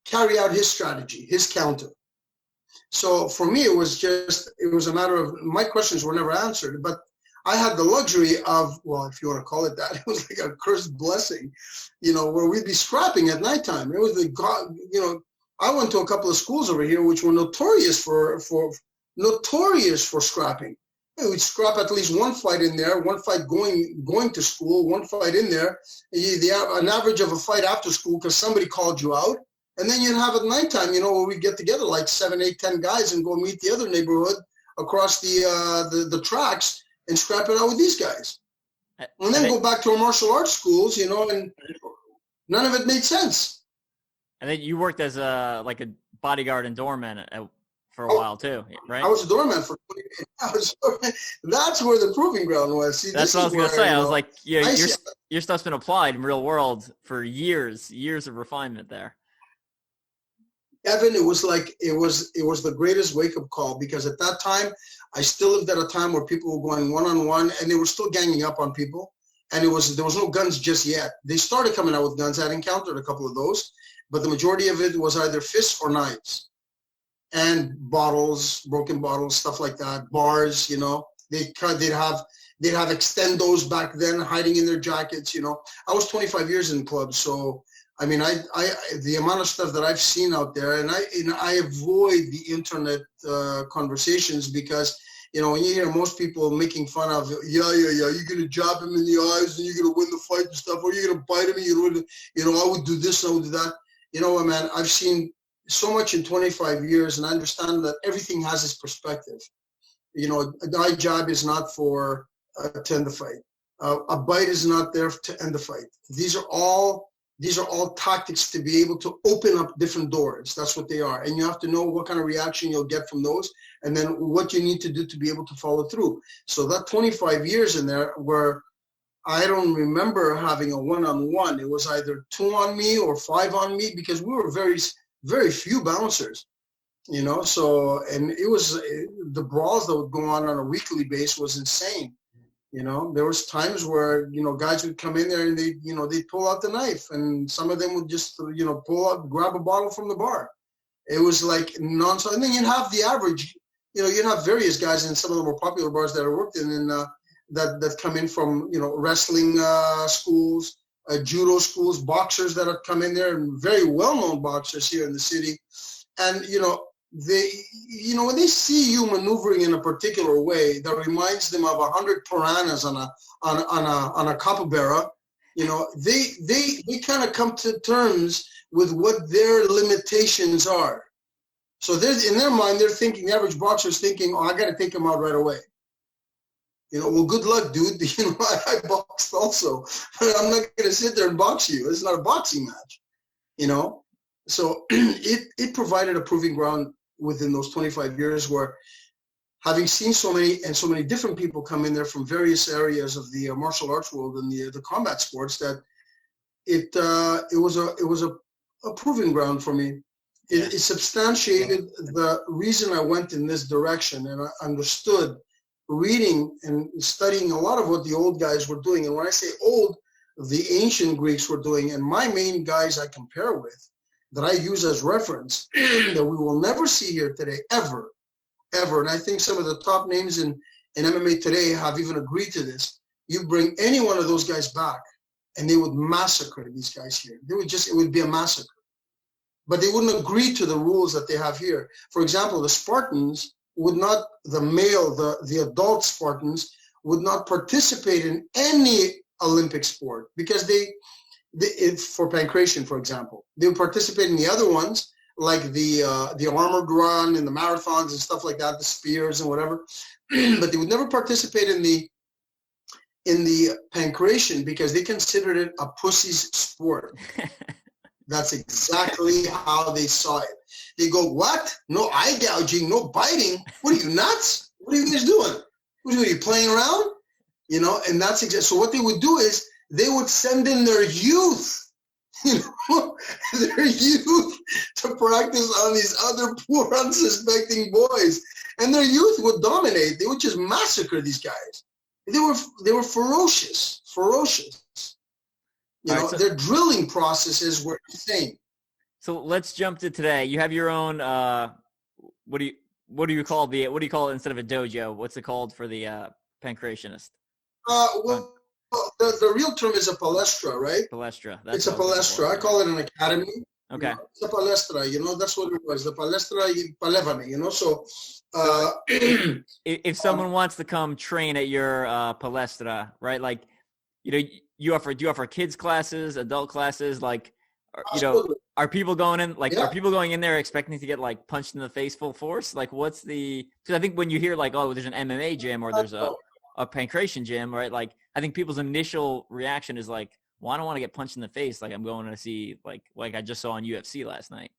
carry out his strategy, his counter. So for me, it was a matter of, my questions were never answered, but I had the luxury of, well, if you want to call it that, it was like a cursed blessing, where we'd be scrapping at nighttime. It was I went to a couple of schools over here, which were notorious for scrapping. We'd scrap at least one fight in there, one fight going to school, one fight in there, an average of a fight after school because somebody called you out. And then you'd have at nighttime, where we get together like 7, 8, 10 guys and go meet the other neighborhood across the tracks and scrap it out with these guys. And then go back to our martial arts schools, and none of it made sense. And then you worked as a bodyguard and doorman for a while too, right? I was a doorman for 20 years. That's where the proving ground was. See, that's what I was going to say. I was like, your stuff's been applied in real world for years of refinement there. Evan, it was the greatest wake-up call, because at that time, I still lived at a time where people were going one-on-one, and they were still ganging up on people, and there was no guns just yet. They started coming out with guns. I'd encountered a couple of those, but the majority of it was either fists or knives, and bottles, broken bottles, stuff like that, bars. They'd have extendos back then hiding in their jackets. I was 25 years in clubs, so. I mean, the amount of stuff that I've seen out there, and I avoid the internet conversations because, when you hear most people making fun of, you're going to jab him in the eyes and you're going to win the fight and stuff, or you're going to bite him and I would do this, I would do that. Man, I've seen so much in 25 years, and I understand that everything has its perspective. A jab is not to end the fight. A bite is not there to end the fight. These are all tactics to be able to open up different doors. That's what they are. And you have to know what kind of reaction you'll get from those, and then what you need to do to be able to follow through. So that 25 years in there, where I don't remember having a one-on-one. It was either 2 on me or 5 on me, because we were very, very few bouncers, So, and it was the brawls that would go on a weekly basis was insane. There was times where, guys would come in there and they'd pull out the knife, and some of them would just, grab a bottle from the bar. It was like nonstop. And then you'd have the average, you'd have various guys in some of the more popular bars that I worked in, and that come in from, wrestling schools, judo schools, boxers that have come in there, and very well-known boxers here in the city. And, they, when they see you maneuvering in a particular way that reminds them of 100 piranhas on a capybara, they kind of come to terms with what their limitations are. So in their mind, they're thinking, the average boxer is thinking, I got to take him out right away. Well, good luck, dude. I boxed also. I'm not going to sit there and box you. It's not a boxing match, So it provided a proving ground within those 25 years where, having seen so many different people come in there from various areas of the martial arts world and the combat sports, that it was a proving ground for me. It substantiated the reason I went in this direction, and I understood, reading and studying a lot of what the old guys were doing. And when I say old, the ancient Greeks were doing, and my main guys I compare with, that I use as reference, that we will never see here today, ever. And I think some of the top names in MMA today have even agreed to this. You bring any one of those guys back, and they would massacre these guys here. It would be a massacre. But they wouldn't agree to the rules that they have here. For example, the Spartans would not, the adult Spartans would not participate in any Olympic sport, because for Pankration, for example, they would participate in the other ones, like the armored run and the marathons and stuff like that, the spears and whatever. But they would never participate in the Pankration, because they considered it a pussy's sport. That's exactly how they saw it. They go, what? No eye gouging, no biting. What are you, nuts? What are you guys doing? What are you playing around? And that's exactly. So what they would do is they would send in their youth, their youth to practice on these other poor, unsuspecting boys. And their youth would dominate. They would just massacre these guys. They were ferocious. Their drilling processes were insane. So let's jump to today. You have your own. What do you call it instead of a dojo? What's it called for the Pankrationist? The real term is a palestra, right? Palestra. It's a palestra. I call it an academy. Okay. It's a palestra. That's what it was. The palestra palevane. So. If someone wants to come train at your palestra, right? Like, do you offer kids classes, adult classes? Like, are people going in? Like, Are people going in there expecting to get like punched in the face full force? Like, because I think when you hear like, oh, there's an MMA gym or there's a Pankration gym, right? Like, I think people's initial reaction is like, well, I don't want to get punched in the face. Like, I'm going to see like I just saw on UFC last night.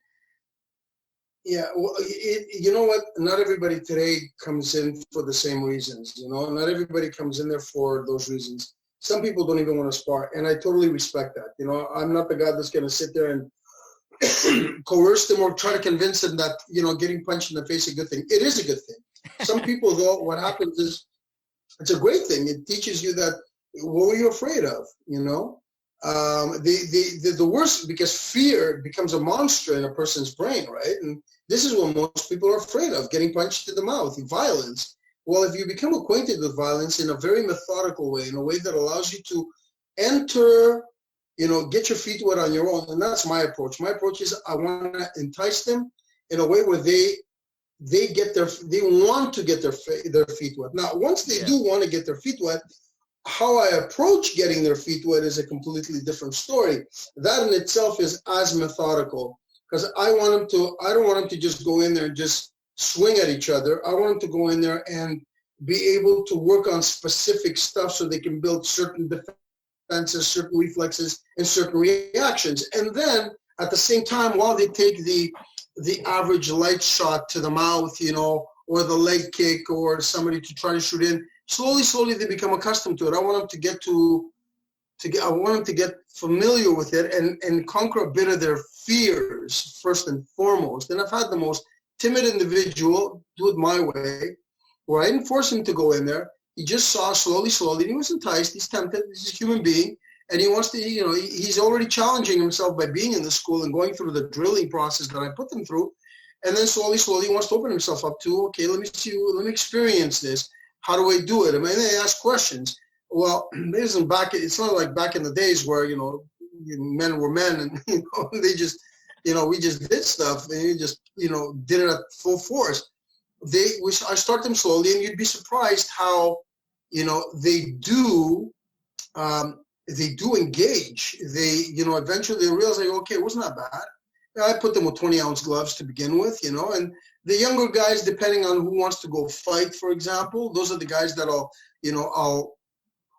Yeah, well, you know what? Not everybody today comes in for the same reasons. Not everybody comes in there for those reasons. Some people don't even want to spar, and I totally respect that. I'm not the guy that's going to sit there and coerce them or try to convince them that, getting punched in the face is a good thing. It is a good thing. Some people, though, what happens is it's a great thing. It teaches you that what were you afraid of, the worst, because fear becomes a monster in a person's brain, right? And this is what most people are afraid of, getting punched in the mouth, violence. Well, if you become acquainted with violence in a very methodical way, in a way that allows you to enter, get your feet wet on your own, and that's my approach. My approach is I want to entice them in a way where they want to get their feet wet. Now, once they do want to get their feet wet, how I approach getting their feet wet is a completely different story. That in itself is as methodical, because I don't want them to just go in there and just swing at each other. I want them to go in there and be able to work on specific stuff so they can build certain defenses, certain reflexes, and certain reactions. And then at the same time, while they take the average light shot to the mouth, or the leg kick, or somebody to try to shoot in, slowly they become accustomed to it. I want them to get familiar with it and conquer a bit of their fears first and foremost. And I've had the most timid individual do it my way, where I didn't force him to go in there. He just saw slowly, and he was enticed. He's tempted. He's a human being, and he wants to, he's already challenging himself by being in the school and going through the drilling process that I put them through. And then slowly, he wants to open himself up to, okay, let me experience this. How do I do it? I mean, they ask questions. Well, it's not like back in the days where, men were men and, they just, we just did stuff and you just, did it at full force. I start them slowly, and you'd be surprised how, they do engage. They, eventually they realize, like, okay, it wasn't that bad. I put them with 20-ounce gloves to begin with, and the younger guys, depending on who wants to go fight, for example, those are the guys that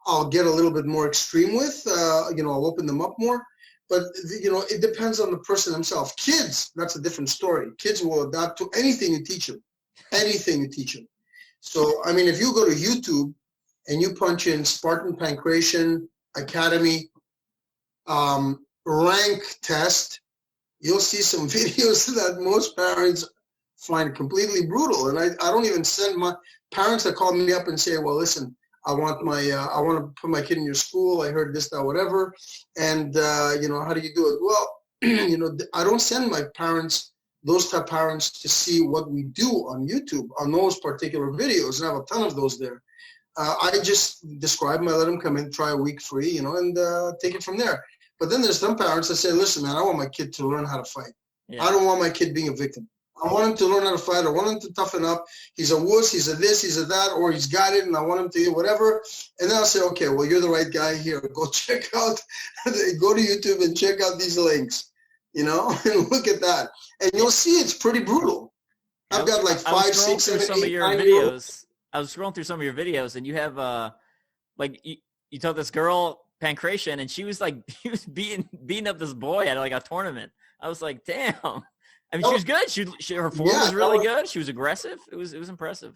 I'll get a little bit more extreme with. I'll open them up more. But, it depends on the person themselves. Kids, that's a different story. Kids will adapt to anything you teach them. Anything you teach them. So, I mean, if you go to YouTube and you punch in Spartan Pankration Academy rank test, you'll see some videos that most parents find completely brutal. And I don't even send my parents that call me up and say, well, listen, I want to put my kid in your school. I heard this, that, whatever. And, how do you do it? Well, I don't send my parents, those type of parents, to see what we do on YouTube on those particular videos. And I have a ton of those there. I just describe them. I let them come in, try a week free, and take it from there. But then there's some parents that say, listen, man, I want my kid to learn how to fight. Yeah. I don't want my kid being a victim. I want him to learn how to fight. I want him to toughen up. He's a wuss. He's a this. He's a that. Or he's got it, and I want him to do whatever. And then I'll say, okay, well, you're the right guy here. Go check out, go to YouTube and check out these links, and look at that. And you'll see it's pretty brutal. I've got like 5, 6, 7, 8, 9 videos. I was scrolling through some of your videos, and you have, you told this girl Pankration, and she was beating up this boy at like a tournament. I was like, damn. I mean, she was good. Her form was really good. She was aggressive. It was impressive.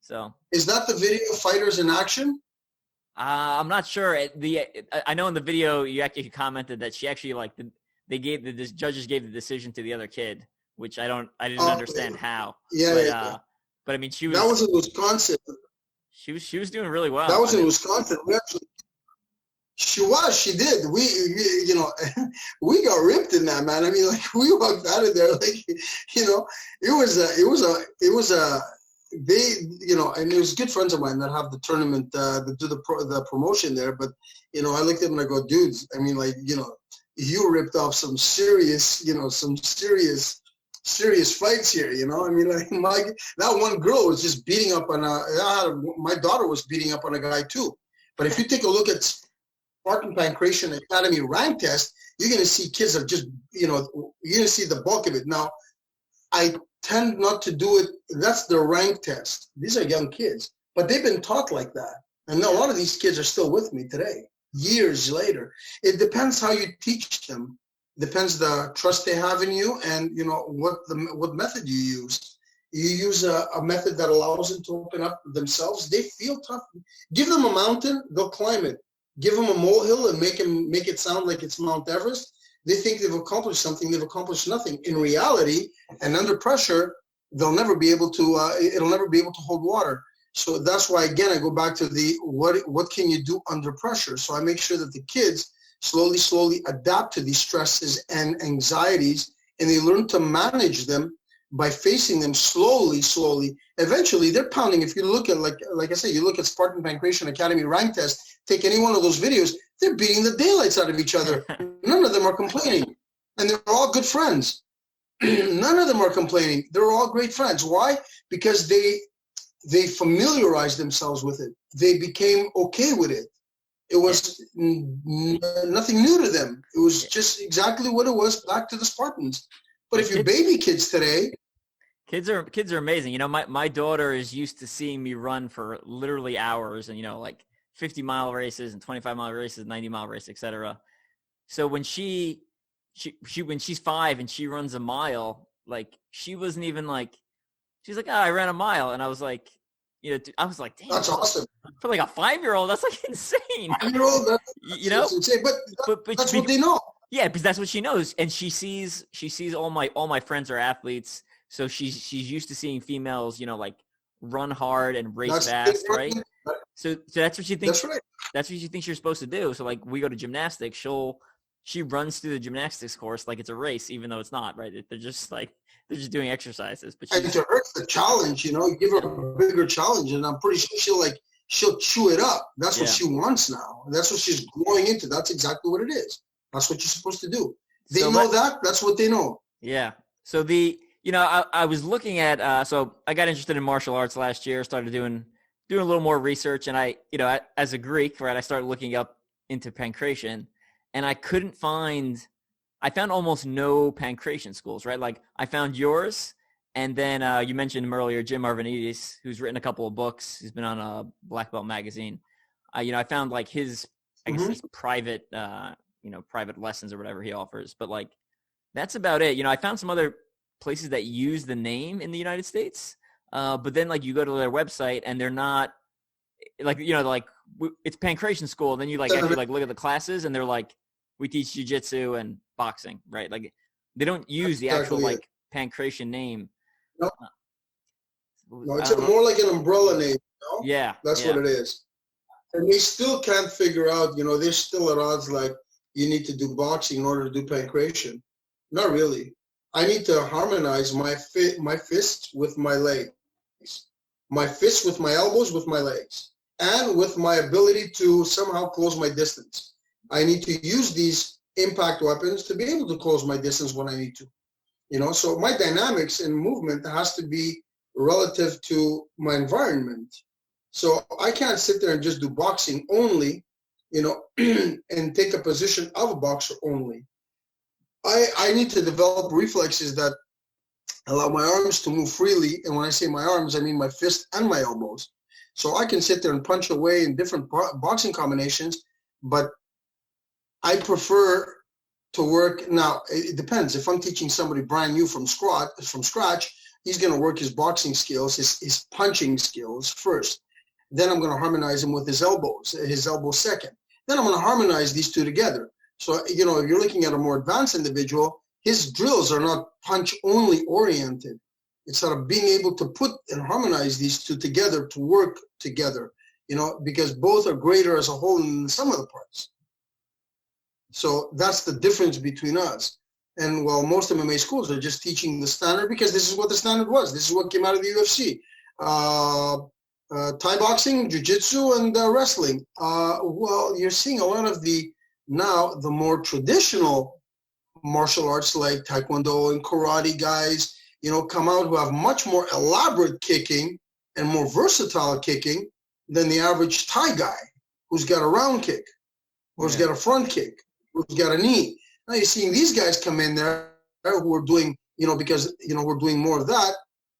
So, is that the video Fighters in Action? I'm not sure. I know in the video you actually commented that she actually the judges gave the decision to the other kid, which I didn't understand how. Yeah. But I mean, that was in Wisconsin. She was doing really well. That was in Wisconsin. She did. We got ripped in that, man. I mean, we walked out of there, and it was good friends of mine that have the tournament, that do the promotion there. But, I looked at them and I go, dudes, I mean, you ripped off some serious fights here, I mean, that one girl was just beating up on my daughter was beating up on a guy too. But if you take a look at Spartan Pankration Academy rank test, you're going to see kids are just, you're going to see the bulk of it. Now, I tend not to do it. That's the rank test. These are young kids, but they've been taught like that. And a lot of these kids are still with me today, years later. It depends how you teach them. Depends the trust they have in you and, what method you use. You use a method that allows them to open up themselves. They feel tough. Give them a mountain, they'll climb it. Give them a molehill and make it sound like it's Mount Everest. They think they've accomplished something. They've accomplished nothing. In reality, and under pressure, they'll never be able to. It'll never be able to hold water. So that's why, again, I go back to what can you do under pressure. So I make sure that the kids slowly adapt to these stresses and anxieties, and they learn to manage them by facing them slowly. Eventually, they're pounding. If you look at, like I say, you look at Spartan Pankration Academy rank test, take any one of those videos, they're beating the daylights out of each other. None of them are complaining. And they're all good friends. None of them are complaining. They're all great friends. Why? Because they familiarized themselves with it. They became okay with it. It was nothing new to them. It was just exactly what it was back to the Spartans. But if you baby kids today, kids are amazing. My daughter is used to seeing me run for literally hours, and 50-mile races and 25-mile races, 90-mile races, etc. So when she's 5 and she runs a mile, she wasn't even she's like, I ran a mile, and I was like, I was like, damn, that's awesome. For a 5-year-old, that's insane. 5-year-old, that's insane. But that's what they know. Yeah, because that's what she knows, and she sees all my friends are athletes, so she's used to seeing females, run hard and race fast, right? So that's what she thinks. That's right. That's what she thinks you're supposed to do. So we go to gymnastics, she'll she runs through the gymnastics course like it's a race, even though it's not, right? They're just doing exercises. But and to her, it's the challenge, you give her a bigger challenge, and I'm pretty sure she'll chew it up. That's what she wants now. That's what she's growing into. That's exactly what it is. That's what you're supposed to do. They know that. That's what they know. Yeah. So I was looking at, so I got interested in martial arts last year, started doing a little more research. And I as a Greek, right, I started looking up into pankration, and I found almost no pankration schools, right? Like I found yours. And then you mentioned him earlier, Jim Arvanidis, who's written a couple of books. He's been on a Black Belt magazine. I found like his private, private lessons or whatever he offers. But like, that's about it. I found some other places that use the name in the United States. But then like you go to their website and they're not like, it's pankration school. And then you actually look at the classes and they're like, we teach jiu-jitsu and boxing, right? Like they don't use the actual pankration name. No, it's more like an umbrella name. Yeah. That's what it is. And they still can't figure out, they're still at odds like you need to do boxing in order to do pankration. Not really. I need to harmonize my fists with my legs, my fists with my elbows with my legs, and with my ability to somehow close my distance. I need to use these impact weapons to be able to close my distance when I need to. So my dynamics and movement has to be relative to my environment. So I can't sit there and just do boxing only, and take a position of a boxer only. I need to develop reflexes that allow my arms to move freely. And when I say my arms, I mean my fist and my elbows. So I can sit there and punch away in different boxing combinations, but I prefer to work. Now, it depends. If I'm teaching somebody brand new from scratch, he's going to work his boxing skills, his punching skills first. Then I'm going to harmonize him with his elbows second. Then I'm going to harmonize these two together. So, if you're looking at a more advanced individual, his drills are not punch-only oriented. It's sort of being able to put and harmonize these two together to work together, because both are greater as a whole than the sum of the parts. So that's the difference between us. And while most MMA schools are just teaching the standard, because this is what the standard was. This is what came out of the UFC. Thai boxing, jiu-jitsu, and wrestling. Well, you're seeing a lot of the more traditional martial arts like Taekwondo and karate guys, come out who have much more elaborate kicking and more versatile kicking than the average Thai guy who's got a round kick, who's got a front kick, who's got a knee. Now you're seeing these guys come in there who are doing, because, we're doing more of that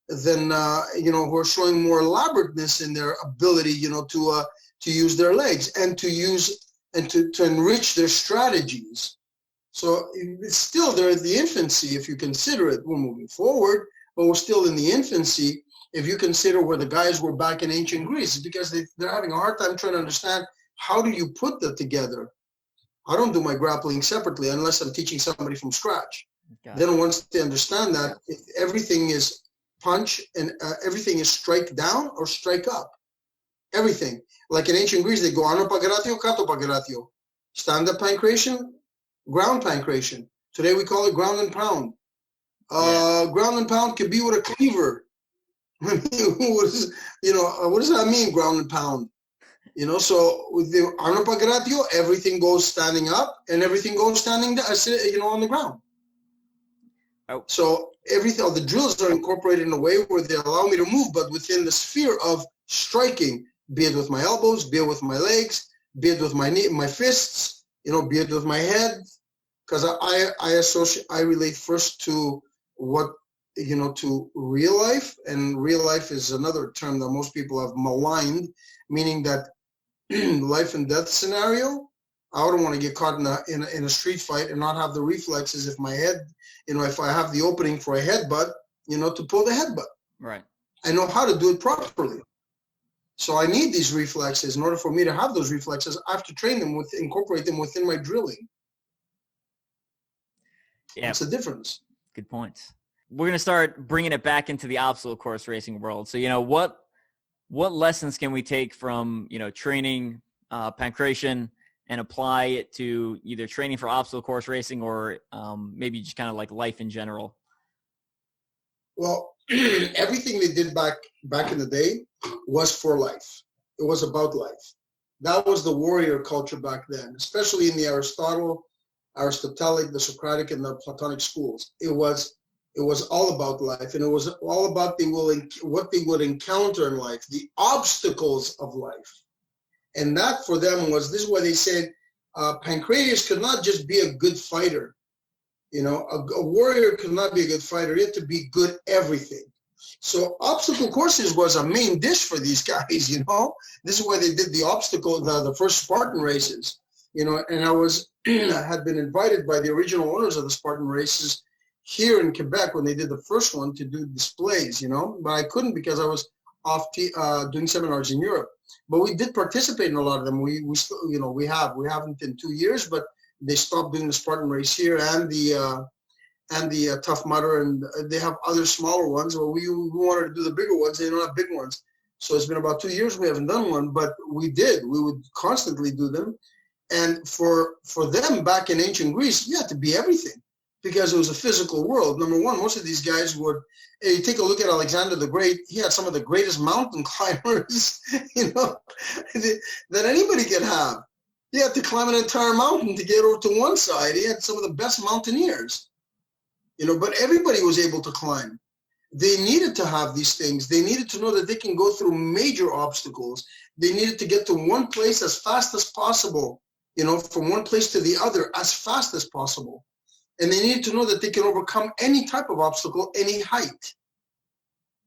than, who are showing more elaborateness in their ability, to use their legs and to enrich their strategies. So it's still, they're at the infancy if you consider it. We're moving forward, but we're still in the infancy if you consider where the guys were back in ancient Greece, because they're having a hard time trying to understand how do you put that together. I don't do my grappling separately unless I'm teaching somebody from scratch. Then once they understand that, everything is punch and everything is strike down or strike up. Everything. Like in ancient Greece, they go ano pankratio, kato pankratio. Stand-up pankration, ground pankration. Today we call it ground and pound. Ground and pound could be with a cleaver. what does that mean, ground and pound? So with the ano pankratio, everything goes standing up and everything goes standing down, on the ground. Oh. So all the drills are incorporated in a way where they allow me to move, but within the sphere of striking, be it with my elbows, be it with my legs, be it with my fists, be it with my head, because I relate first to what, to real life, and real life is another term that most people have maligned, meaning that life and death scenario. I don't want to get caught in a street fight and not have the reflexes if my head, if I have the opening for a headbutt, to pull the headbutt. Right. I know how to do it properly. So I need these reflexes. In order for me to have those reflexes, I have to train them incorporate them within my drilling. Yeah. That's the difference. Good points. We're going to start bringing it back into the obstacle course racing world. So, what lessons can we take from, training pankration and apply it to either training for obstacle course racing or maybe just kind of like life in general? Well, everything they did back in the day was for life. It was about life. That was the warrior culture back then, especially in the Aristotelic, the Socratic, and the Platonic schools. It was all about life, and it was all about what they would encounter in life, the obstacles of life. And that for them this is why they said Pancratius could not just be a good fighter. You know, a warrior could not be a good fighter. He had to be good everything. So obstacle courses was a main dish for these guys, you know. This is why they did the first Spartan races, you know, and I had been invited by the original owners of the Spartan races here in Quebec when they did the first one to do displays, you know, but I couldn't because I was off doing seminars in Europe. But we did participate in a lot of them. We still, you know, we haven't in 2 years, but they stopped doing the Spartan race here and the Tough Mudder, and they have other smaller ones. Well, we wanted to do the bigger ones. They don't have big ones. So it's been about 2 years we haven't done one, but we did. We would constantly do them. And for them back in ancient Greece, you had to be everything because it was a physical world. Number one, most of these guys you take a look at Alexander the Great, he had some of the greatest mountain climbers, you know, that anybody could have. He had to climb an entire mountain to get over to one side. He had some of the best mountaineers. You know, but everybody was able to climb. They needed to have these things. They needed to know that they can go through major obstacles. They needed to get to one place as fast as possible, you know, from one place to the other as fast as possible. And they needed to know that they can overcome any type of obstacle, any height.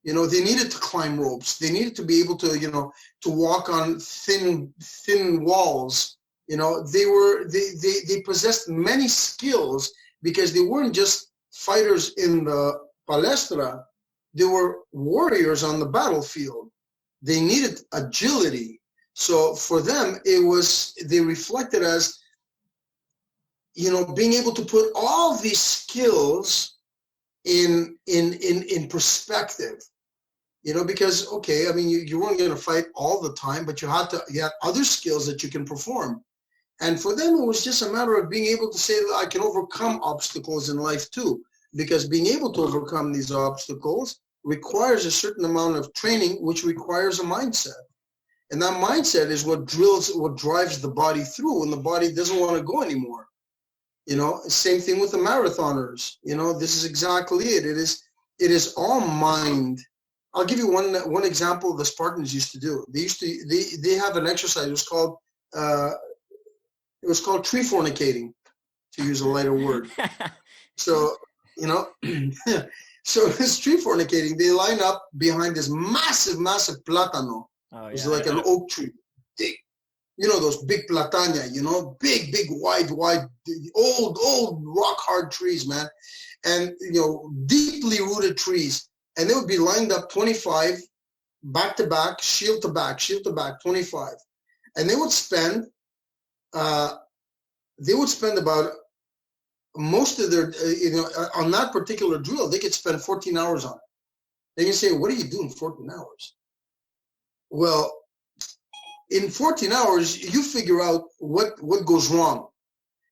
You know, they needed to climb ropes. They needed to be able to, you know, to walk on thin walls. You know, they possessed many skills because they weren't just fighters in the palestra, they were warriors on the battlefield. They needed agility. So for them, they reflected as, you know, being able to put all these skills in perspective, you know, because, okay, I mean, you weren't going to fight all the time, but you had other skills that you can perform. And for them, it was just a matter of being able to say that I can overcome obstacles in life too, because being able to overcome these obstacles requires a certain amount of training, which requires a mindset. And that mindset is what drives the body through when the body doesn't want to go anymore. You know, same thing with the marathoners. You know, this is exactly it. It is all mind. I'll give you one example the Spartans used to do. They have an exercise. It was called tree fornicating, to use a lighter word. So, you know, so this tree fornicating, they line up behind this massive plátano. Oh, yeah. It's like an oak tree. Big, you know, those big platania, you know, big, wide, old rock hard trees, man. And, you know, deeply rooted trees. And they would be lined up 25, back to back, shield to back, 25. And they would spend about most of their, you know, on that particular drill, they could spend 14 hours on it. Then you say, what are you doing 14 hours? Well, in 14 hours, you figure out what goes wrong,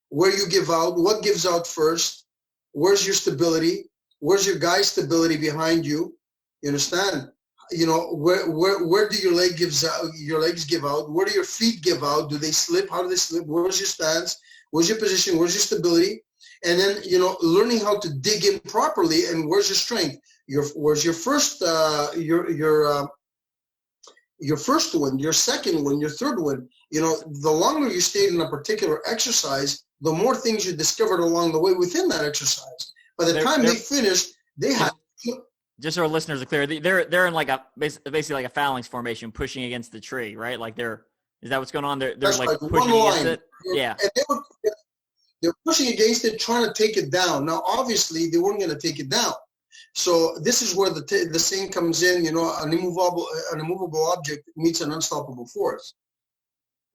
where you give out, what gives out first, where's your stability, where's your guy's stability behind you, you understand? You know, where do your legs give out, where do your feet give out, do they slip, how do they slip, where's your stance, where's your position, where's your stability, and then, you know, learning how to dig in properly, and where's your strength, where's your first, your first one, your second one, your third one. You know, the longer you stayed in a particular exercise, the more things you discovered along the way within that exercise. By the time they finished, they had. Just so our listeners are clear, they're in like basically like a phalanx formation, pushing against the tree, right? Like is that what's going on? They're like pushing against it. Yeah. And they're pushing against it, trying to take it down. Now, obviously, they weren't going to take it down. So this is where the saying comes in, you know, an immovable object meets an unstoppable force.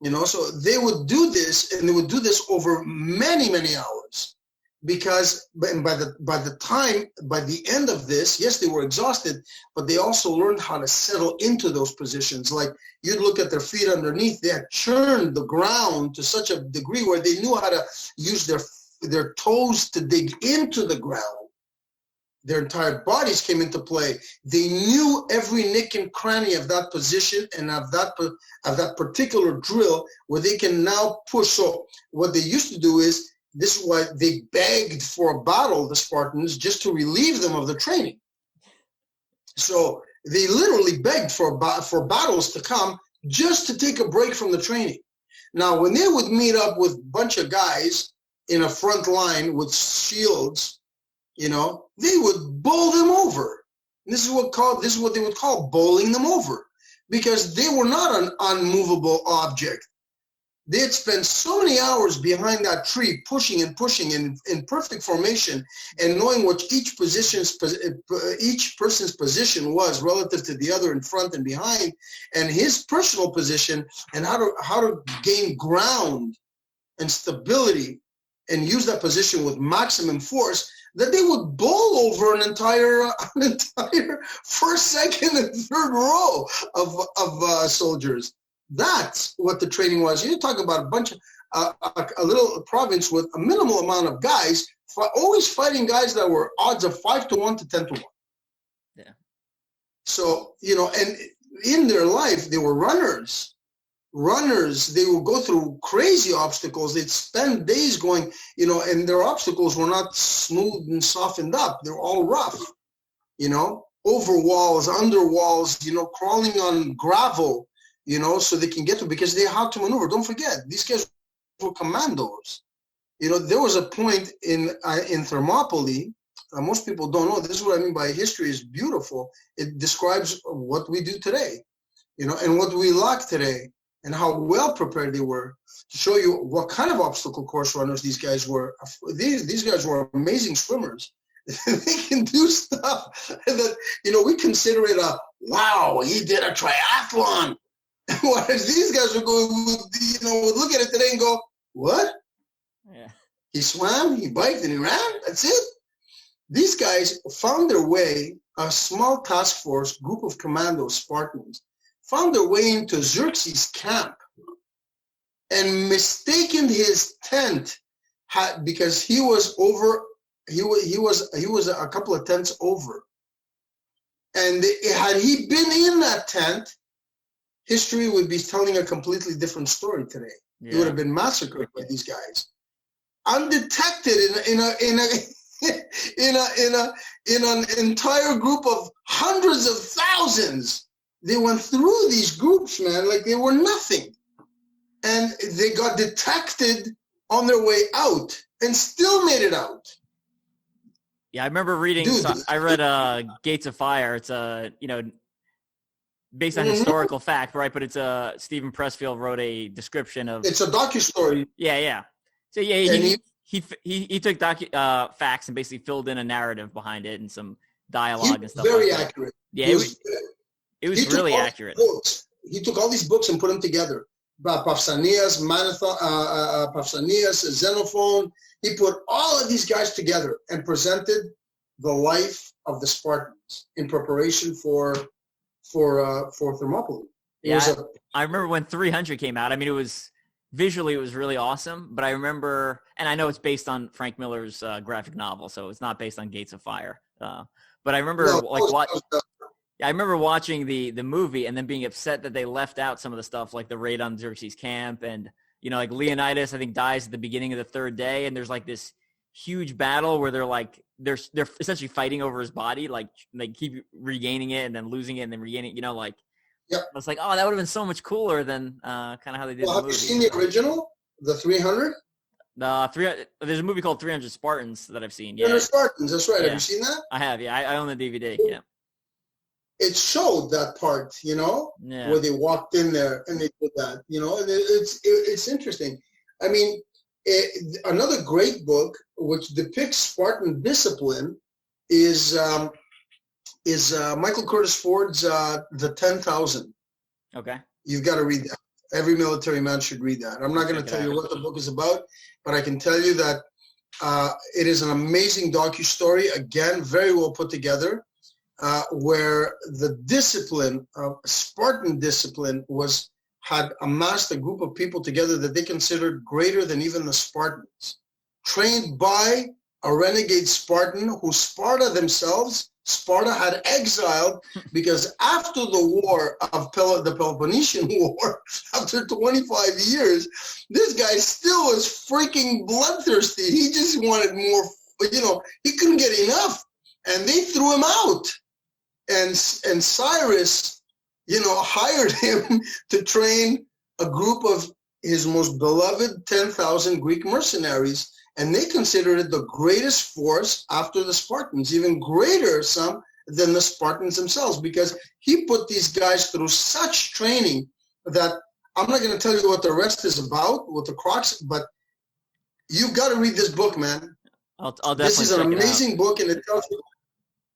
You know, so they would do this, and they would do this over many, many hours. because by the end of this, yes, they were exhausted, but they also learned how to settle into those positions. Like you'd look at their feet underneath, they had churned the ground to such a degree where they knew how to use their toes to dig into the ground. Their entire bodies came into play. They knew every nick and cranny of that position and of that particular drill where they can now push. So what they used to do is, this is why they begged for a battle, the Spartans, just to relieve them of the training. So they literally begged for battles to come just to take a break from the training. Now, when they would meet up with a bunch of guys in a front line with shields, you know, they would bowl them over. This is what they would call bowling them over, because they were not an unmovable object. They had spent so many hours behind that tree, pushing and pushing in perfect formation, and knowing what each person's position was relative to the other in front and behind, and his personal position, and how to gain ground and stability and use that position with maximum force, that they would bowl over an entire first, second, and third row of soldiers. That's what the training was. You talk about a bunch of a little province with a minimal amount of guys, always fighting guys that were odds of 5-1 to 10-1. Yeah. So, you know, and in their life, they were runners. They would go through crazy obstacles. They'd spend days going, you know, and their obstacles were not smooth and softened up. They're all rough, you know, over walls, under walls, you know, crawling on gravel, you know, so they can get to, because they had to maneuver. Don't forget, these guys were commandos. You know, there was a point in Thermopylae, most people don't know, this is what I mean by history is beautiful. It describes what we do today, you know, and what we lack today, and how well prepared they were to show you what kind of obstacle course runners these guys were. These guys were amazing swimmers. They can do stuff that, you know, we consider it wow, he did a triathlon. Whereas these guys would go, you know, would look at it today and go, what? Yeah. He swam, he biked, and he ran? That's it? These guys found their way, a small task force, group of commandos, Spartans, found their way into Xerxes' camp and mistaken his tent because he was a couple of tents over. And had he been in that tent, history would be telling a completely different story today. Yeah. He would have been massacred by these guys, undetected in an entire group of hundreds of thousands. They went through these groups, man, like they were nothing, and they got detected on their way out and still made it out. Yeah, I remember reading. Dude, I read Gates of Fire. It's based on historical fact, right? But it's Stephen Pressfield wrote a description of. It's a docustory. Yeah. So yeah, he took facts and basically filled in a narrative behind it and some dialogue and stuff. Very like accurate. That. Yeah, it was really accurate. He took all these books and put them together. Pausanias, Xenophon. He put all of these guys together and presented the life of the Spartans in preparation for Thermopylae. I remember when 300 came out. I mean, it was really awesome. But I remember, and I know it's based on Frank Miller's graphic novel, so it's not based on Gates of Fire. But I remember I remember watching the movie and then being upset that they left out some of the stuff like the raid on Xerxes' camp, and you know, like Leonidas I think dies at the beginning of the third day, and there's like this huge battle where they're essentially fighting over his body, like they keep regaining it and then losing it and then regaining it, you know, like. Yep. I was like, oh, that would have been so much cooler than kind of how they did the movie. Have you seen the original, the 300? There's a movie called 300 Spartans that I've seen. 300 Spartans, that's right. Yeah. Have you seen that? I have, yeah. I own the DVD, yeah. It showed that part, you know, where they walked in there and they did that, you know, and it's interesting. I mean, another great book which depicts Spartan discipline is Michael Curtis Ford's The 10,000. Okay. You've got to read that. Every military man should read that. I'm not going to tell you what the book is about, but I can tell you that It is an amazing docu-story, again, very well put together, where the discipline, Spartan discipline, had amassed a group of people together that they considered greater than even the Spartans, trained by a renegade Spartan who Sparta had exiled, because after the war of the Peloponnesian War, after 25 years, this guy still was freaking bloodthirsty. He just wanted more, he couldn't get enough, and they threw him out. And Cyrus, hired him to train a group of his most beloved 10,000 Greek mercenaries. And they considered it the greatest force after the Spartans, even greater some than the Spartans themselves, because he put these guys through such training that I'm not going to tell you what the rest is about with the Crocs, but you've got to read this book, man. I'll definitely. This is an amazing book, and it tells you,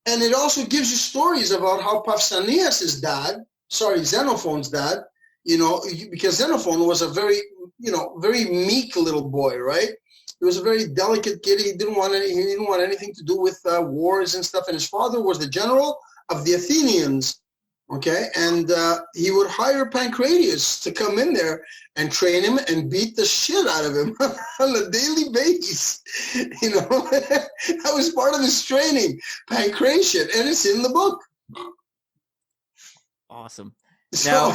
and it also gives you stories about how Pausanias' dad, Xenophon's dad, because Xenophon was a very, very meek little boy, right? He was a very delicate kid. He didn't want anything to do with wars and stuff. And his father was the general of the Athenians, okay? And he would hire Pancratius to come in there and train him and beat the shit out of him on a daily basis. That was part of his training, Pankration, and it's in the book. Awesome. So,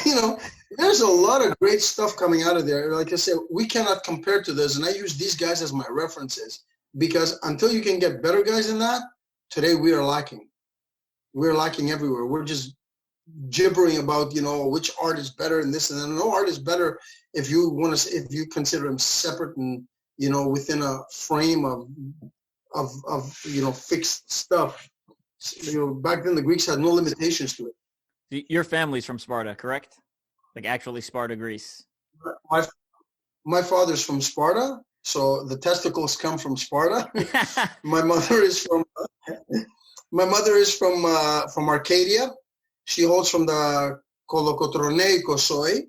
there's a lot of great stuff coming out of there. Like I said, we cannot compare to this. And I use these guys as my references, because until you can get better guys than that, today we are lacking. We're lacking everywhere. We're just gibbering about, which art is better and this and that. No art is better if you consider them separate and, within a frame of fixed stuff. Back then the Greeks had no limitations to it. Your family's from Sparta, correct? Like actually Sparta, Greece. My father's from Sparta, so the testicles come from Sparta. My mother is from Arcadia. She holds from the Kolokotroneikosoi,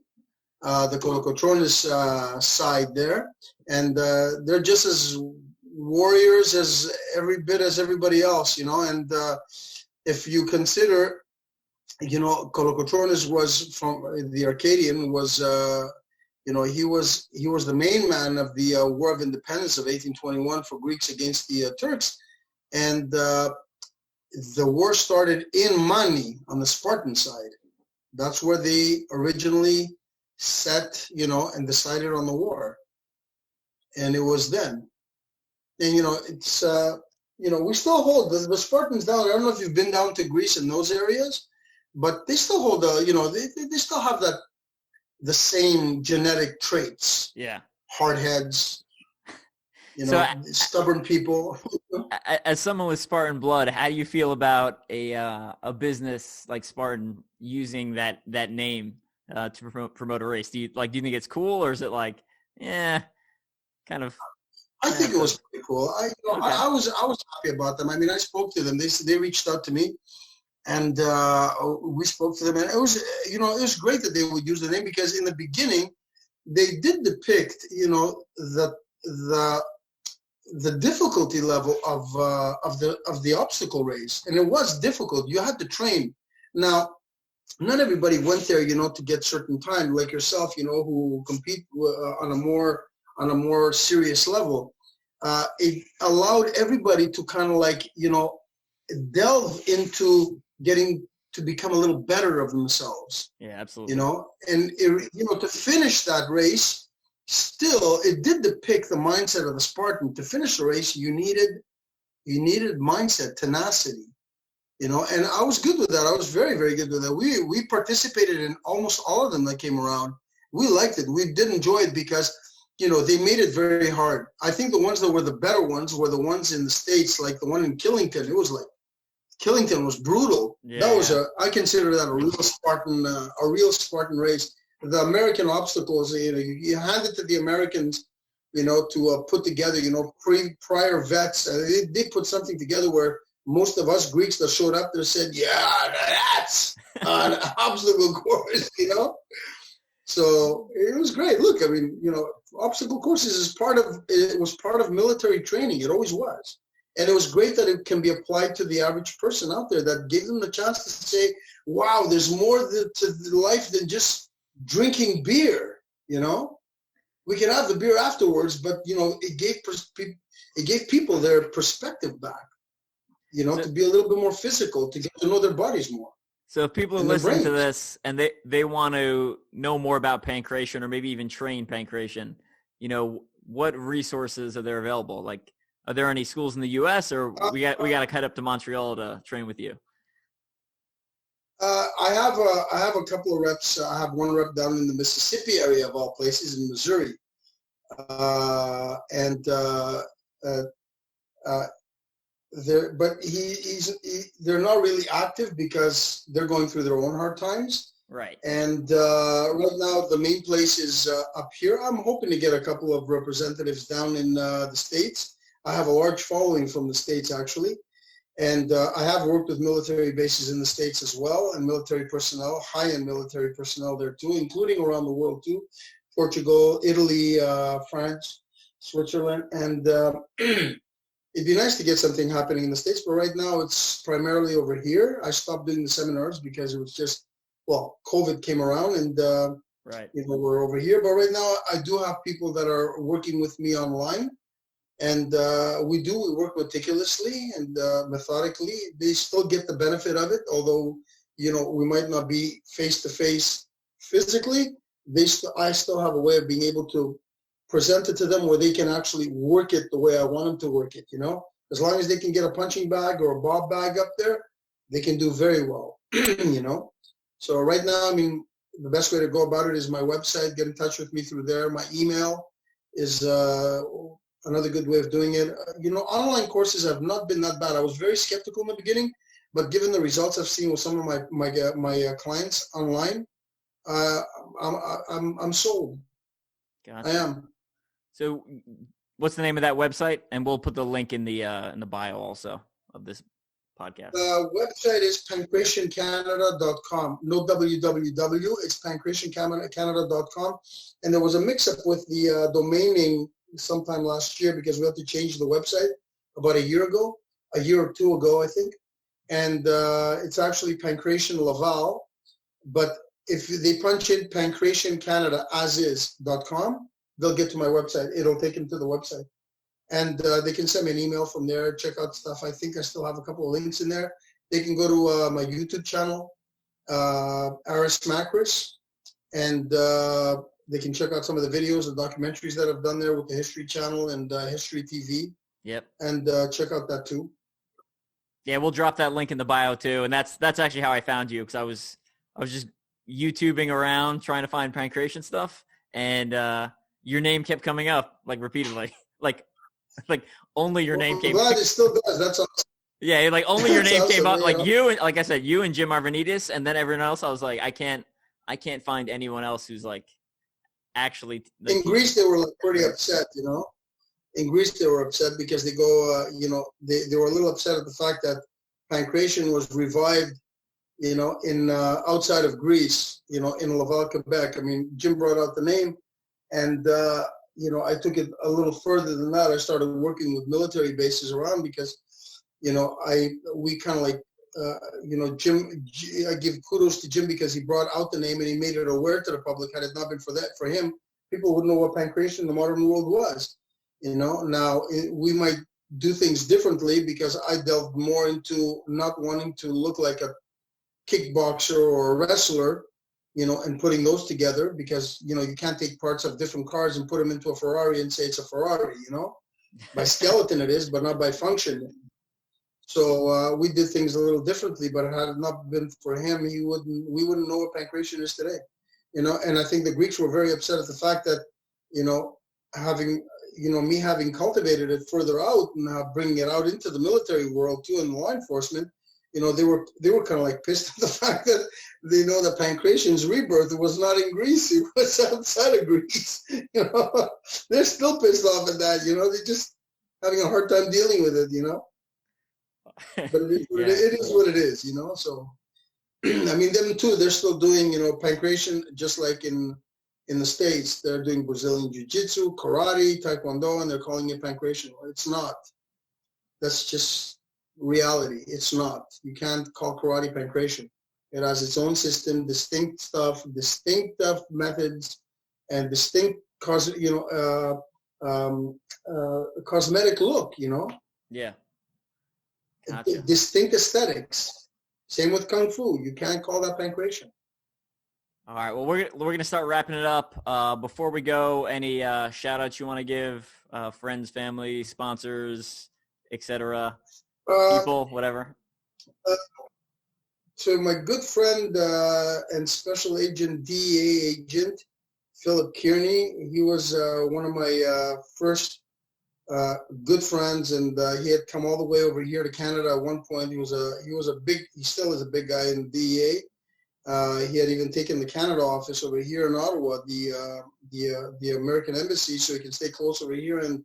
the Kolokotronis side there, and they're just as warriors as every bit as everybody else, And if you consider, Kolokotronis was from the Arcadian, was he was the main man of the War of Independence of 1821 for Greeks against the Turks, and the war started in Mani on the Spartan side. That's where they originally set, and decided on the war, and it was then. And it's we still hold the Spartans down. I don't know if you've been down to Greece in those areas, but they still hold they still have the same genetic traits. Yeah. Hard heads, so stubborn people. As someone with Spartan blood, how do you feel about a business like Spartan using that name to promote a race? Do you think it's cool, or is it like, kind of? I think it was pretty cool. I was happy about them. I mean, I spoke to them. They reached out to me, and we spoke to them, and it was it was great that they would use the name, because in the beginning they did depict the difficulty level of the obstacle race, and it was difficult. You had to train. Now, not everybody went there, to get certain time, like yourself, who compete on a more serious level. It allowed everybody to kind of delve into getting to become a little better of themselves. Yeah, absolutely. And to finish that race, still it did depict the mindset of the Spartan. To finish the race, you needed mindset, tenacity. And I was good with that. I was very, very good with that. We participated in almost all of them that came around. We liked it. We did enjoy it because they made it very hard. I think the ones that were the better ones were the ones in the States, like the one in Killington. It was like, Killington was brutal. Yeah. That was I consider that a real Spartan race. The American obstacles, you hand it to the Americans, to put together, prior vets. They put something together where most of us Greeks that showed up there said, yeah, that's an obstacle course, So So it was great. Look, I mean, obstacle courses was part of military training. It always was. And it was great that it can be applied to the average person out there, that gave them the chance to say, wow, there's more to life than just drinking beer, We can have the beer afterwards, but, it gave people their perspective back, to be a little bit more physical, to get to know their bodies more. So if people are listening to this and they want to know more about pankration or maybe even train pankration, what resources are there available? Like, are there any schools in the U.S. or we got to cut up to Montreal to train with you? I have a couple of reps. I have one rep down in the Mississippi area of all places in Missouri, they're not really active because they're going through their own hard times. Right. And right now the main place is up here. I'm hoping to get a couple of representatives down in the States. I have a large following from the States, actually. And I have worked with military bases in the States as well, and military personnel, high-end military personnel there too, including around the world too. Portugal, Italy, France, Switzerland. And it'd be nice to get something happening in the States, but right now it's primarily over here. I stopped doing the seminars because it was just, COVID came around and, right. We're over here. But right now I do have people that are working with me online. And we work meticulously and methodically. They still get the benefit of it, although, we might not be face-to-face physically. I still have a way of being able to present it to them where they can actually work it the way I want them to work it, As long as they can get a punching bag or a bob bag up there, they can do very well, So right now, the best way to go about it is my website. Get in touch with me through there. My email is another good way of doing it. Online courses have not been that bad. I was very skeptical in the beginning, but given the results I've seen with some of my clients online, I'm sold. Gotcha. I am. So, what's the name of that website? And we'll put the link in the bio also of this podcast. The website is pankrationcanada.com. No www. It's pankrationcanada.com. And there was a mix-up with the domain name sometime last year because we had to change the website about a year or two ago, I think. And it's actually Pankration Laval. But if they punch in pankrationcanadaasis.com, they'll get to my website. It'll take them to the website. And they can send me an email from there, check out stuff. I think I still have a couple of links in there. They can go to my YouTube channel, Aris Makris, and they can check out some of the videos, the documentaries that I've done there with the History Channel and History TV. Yep. And check out that too. Yeah, we'll drop that link in the bio too. And that's actually how I found you, because I was just YouTubing around trying to find pankration stuff, and your name kept coming up like repeatedly, like only your name came. Glad it still does. That's awesome. Yeah, like only your name came up. Like you, and like I said, you and Jim Arvanitis, and then everyone else. I was like, I can't find anyone else who's like actually. Like, in Greece, they were like pretty upset. In Greece, they were upset because they go, they were a little upset at the fact that pankration was revived, in outside of Greece, in Laval, Quebec. Jim brought out the name, and I took it a little further than that. I started working with military bases around because, we kind of like, Jim. I give kudos to Jim because he brought out the name and he made it aware to the public. Had it not been for him, people wouldn't know what pankration in the modern world was. Now we might do things differently because I delved more into not wanting to look like a kickboxer or a wrestler, and putting those together because, you can't take parts of different cars and put them into a Ferrari and say it's a Ferrari, By skeleton it is, but not by function. So we did things a little differently, but had it not been for him, we wouldn't know what pankration is today, And I think the Greeks were very upset at the fact that, me having cultivated it further out and bringing it out into the military world too and law enforcement, they were kind of like pissed at the fact that they know that Pankration's rebirth was not in Greece; it was outside of Greece. They're still pissed off at that. They're just having a hard time dealing with it. But it is what it is. So, them too. They're still doing pankration just like in in the States, they're doing Brazilian Jiu-Jitsu, karate, taekwondo, and they're calling it pankration. It's not. That's just reality. It's not. You can't call karate pankration. It has its own system, distinct stuff, distinctive methods, and distinct, cosmetic look, Yeah. Gotcha. Distinct aesthetics. Same with Kung Fu. You can't call that pankration. All right. Well, we're going to start wrapping it up. Before we go, any shout outs you want to give? Friends, family, sponsors, etc. People, whatever. So my good friend and special agent, DEA agent, Philip Kearney, he was one of my first good friends, and he had come all the way over here to Canada at one point. He still is a big guy in DEA. He had even taken the Canada office over here in Ottawa, the American embassy, so he can stay close over here and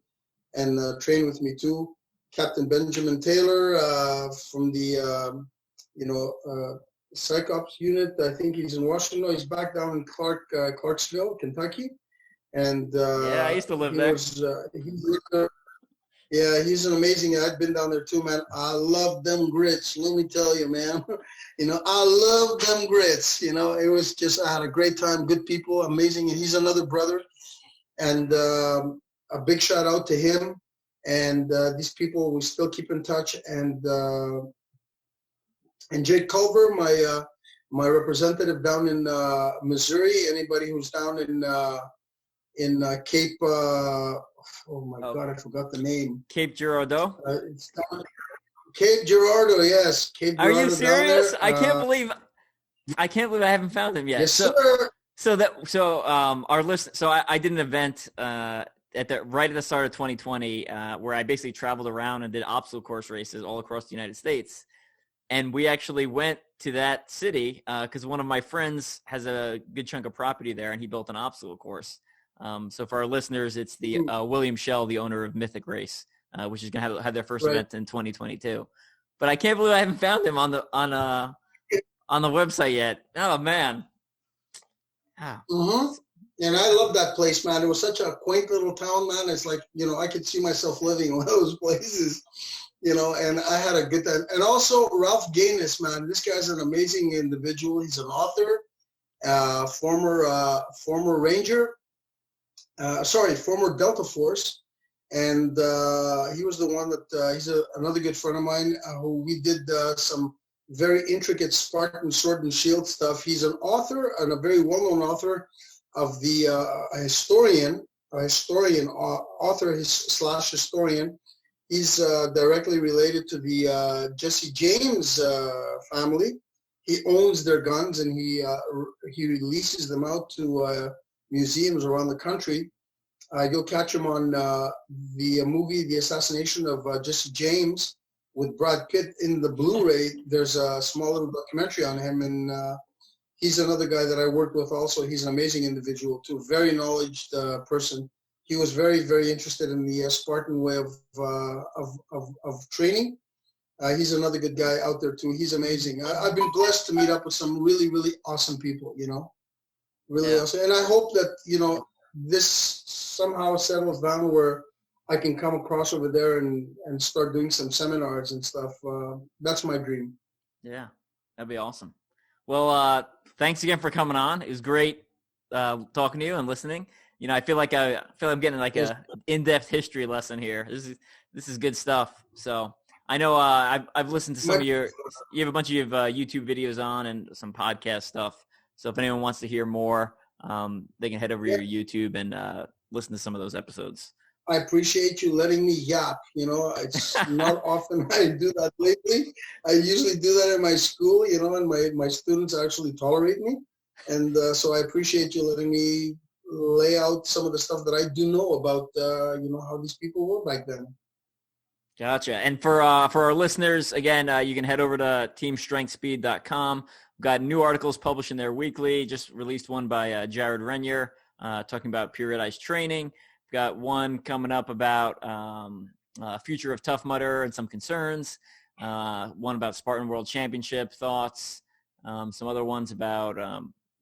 train with me too. Captain Benjamin Taylor from the Psych Ops unit. I think he's in Washington. No, he's back down in Clarksville, Kentucky. And yeah, I used to live there. He's an amazing guy. I've been down there too, man. I love them grits. Let me tell you, man. I love them grits. It was just, I had a great time. Good people, amazing. And he's another brother. And a big shout out to him. And these people, we still keep in touch. And Jake Culver, my representative down in Missouri. Anybody who's down in Cape, God, I forgot the name. Cape Girardeau? It's down, Cape Girardeau, yes. Cape Girardeau. Are you serious? I can't believe I haven't found him yet. Yes, sir. So our list. So I did an event right at the start of 2020 where I basically traveled around and did obstacle course races all across the United States. And we actually went to that city because one of my friends has a good chunk of property there, and he built an obstacle course. So for our listeners, it's the William Schell, the owner of Mythic Race, which is going to have their first event in 2022. But I can't believe I haven't found him on the website yet. Oh man. Mm-hmm. And I love that place, man. It was such a quaint little town, man. It's like, I could see myself living in one of those places, and I had a good time. And also Ralph Gaines, man, this guy's an amazing individual. He's an author, former Ranger, former Delta Force. And he was the one that, he's another good friend of mine who we did some very intricate Spartan sword and shield stuff. He's an author and a very well-known author of the author/historian. He's directly related to the Jesse James family. He owns their guns, and he releases them out to museums around the country. You'll catch him on the movie The Assassination of Jesse James with Brad Pitt in the Blu-ray. There's a small little documentary on him, and he's another guy that I worked with also. He's an amazing individual too, very knowledgeable person. He was very, very interested in the Spartan way of training. He's another good guy out there too. He's amazing. I've been blessed to meet up with some really, really awesome people, really awesome. And I hope that, this somehow settles down where I can come across over there and start doing some seminars and stuff. That's my dream. Yeah, that'd be awesome. Well, thanks again for coming on. It was great talking to you and listening. I feel like I'm getting like a in-depth history lesson here. This is good stuff. So I know I've listened to some of you have a bunch of YouTube videos on and some podcast stuff. So if anyone wants to hear more, they can head over to your YouTube and listen to some of those episodes. I appreciate you letting me yap. It's not often I do that lately. I usually do that in my school, and my students actually tolerate me. And so I appreciate you letting me lay out some of the stuff that I do know about, how these people were back then. Gotcha. And for our listeners, again, you can head over to teamstrengthspeed.com. We've got new articles publishing there weekly. Just released one by Jared Renier talking about periodized training. We've got one coming up about future of Tough Mudder and some concerns. One about Spartan World Championship thoughts. Some other ones about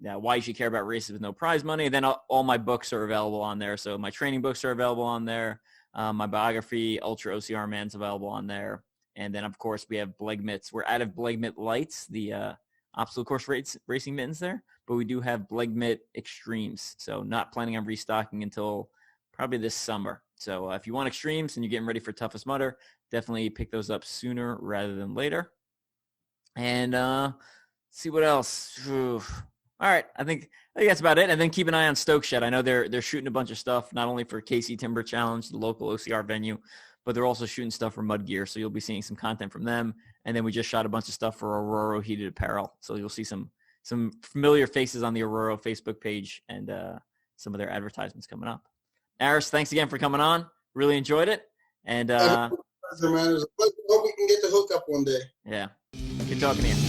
why you should care about races with no prize money. And then all my books are available on there. So my training books are available on there. My biography, ultra-ocr man's available on there. And then, of course, we have Bleg mitts. We're out of Bleg mitt lights, the obstacle course racing mittens there. But we do have Bleg mitt extremes. So not planning on restocking until probably this summer. So if you want extremes and you're getting ready for toughest mudder, definitely pick those up sooner rather than later. And see what else. All right, I think that's about it. And then keep an eye on Stoke Shed. I know they're shooting a bunch of stuff, not only for KC Timber Challenge, the local OCR venue, but they're also shooting stuff for Mud Gear. So you'll be seeing some content from them. And then we just shot a bunch of stuff for Aurora Heated Apparel. So you'll see some familiar faces on the Aurora Facebook page and some of their advertisements coming up. Aris, thanks again for coming on. Really enjoyed it. And pleasure, man. It was a pleasure. Hope we can get the hookup one day. Yeah. Good talking to you.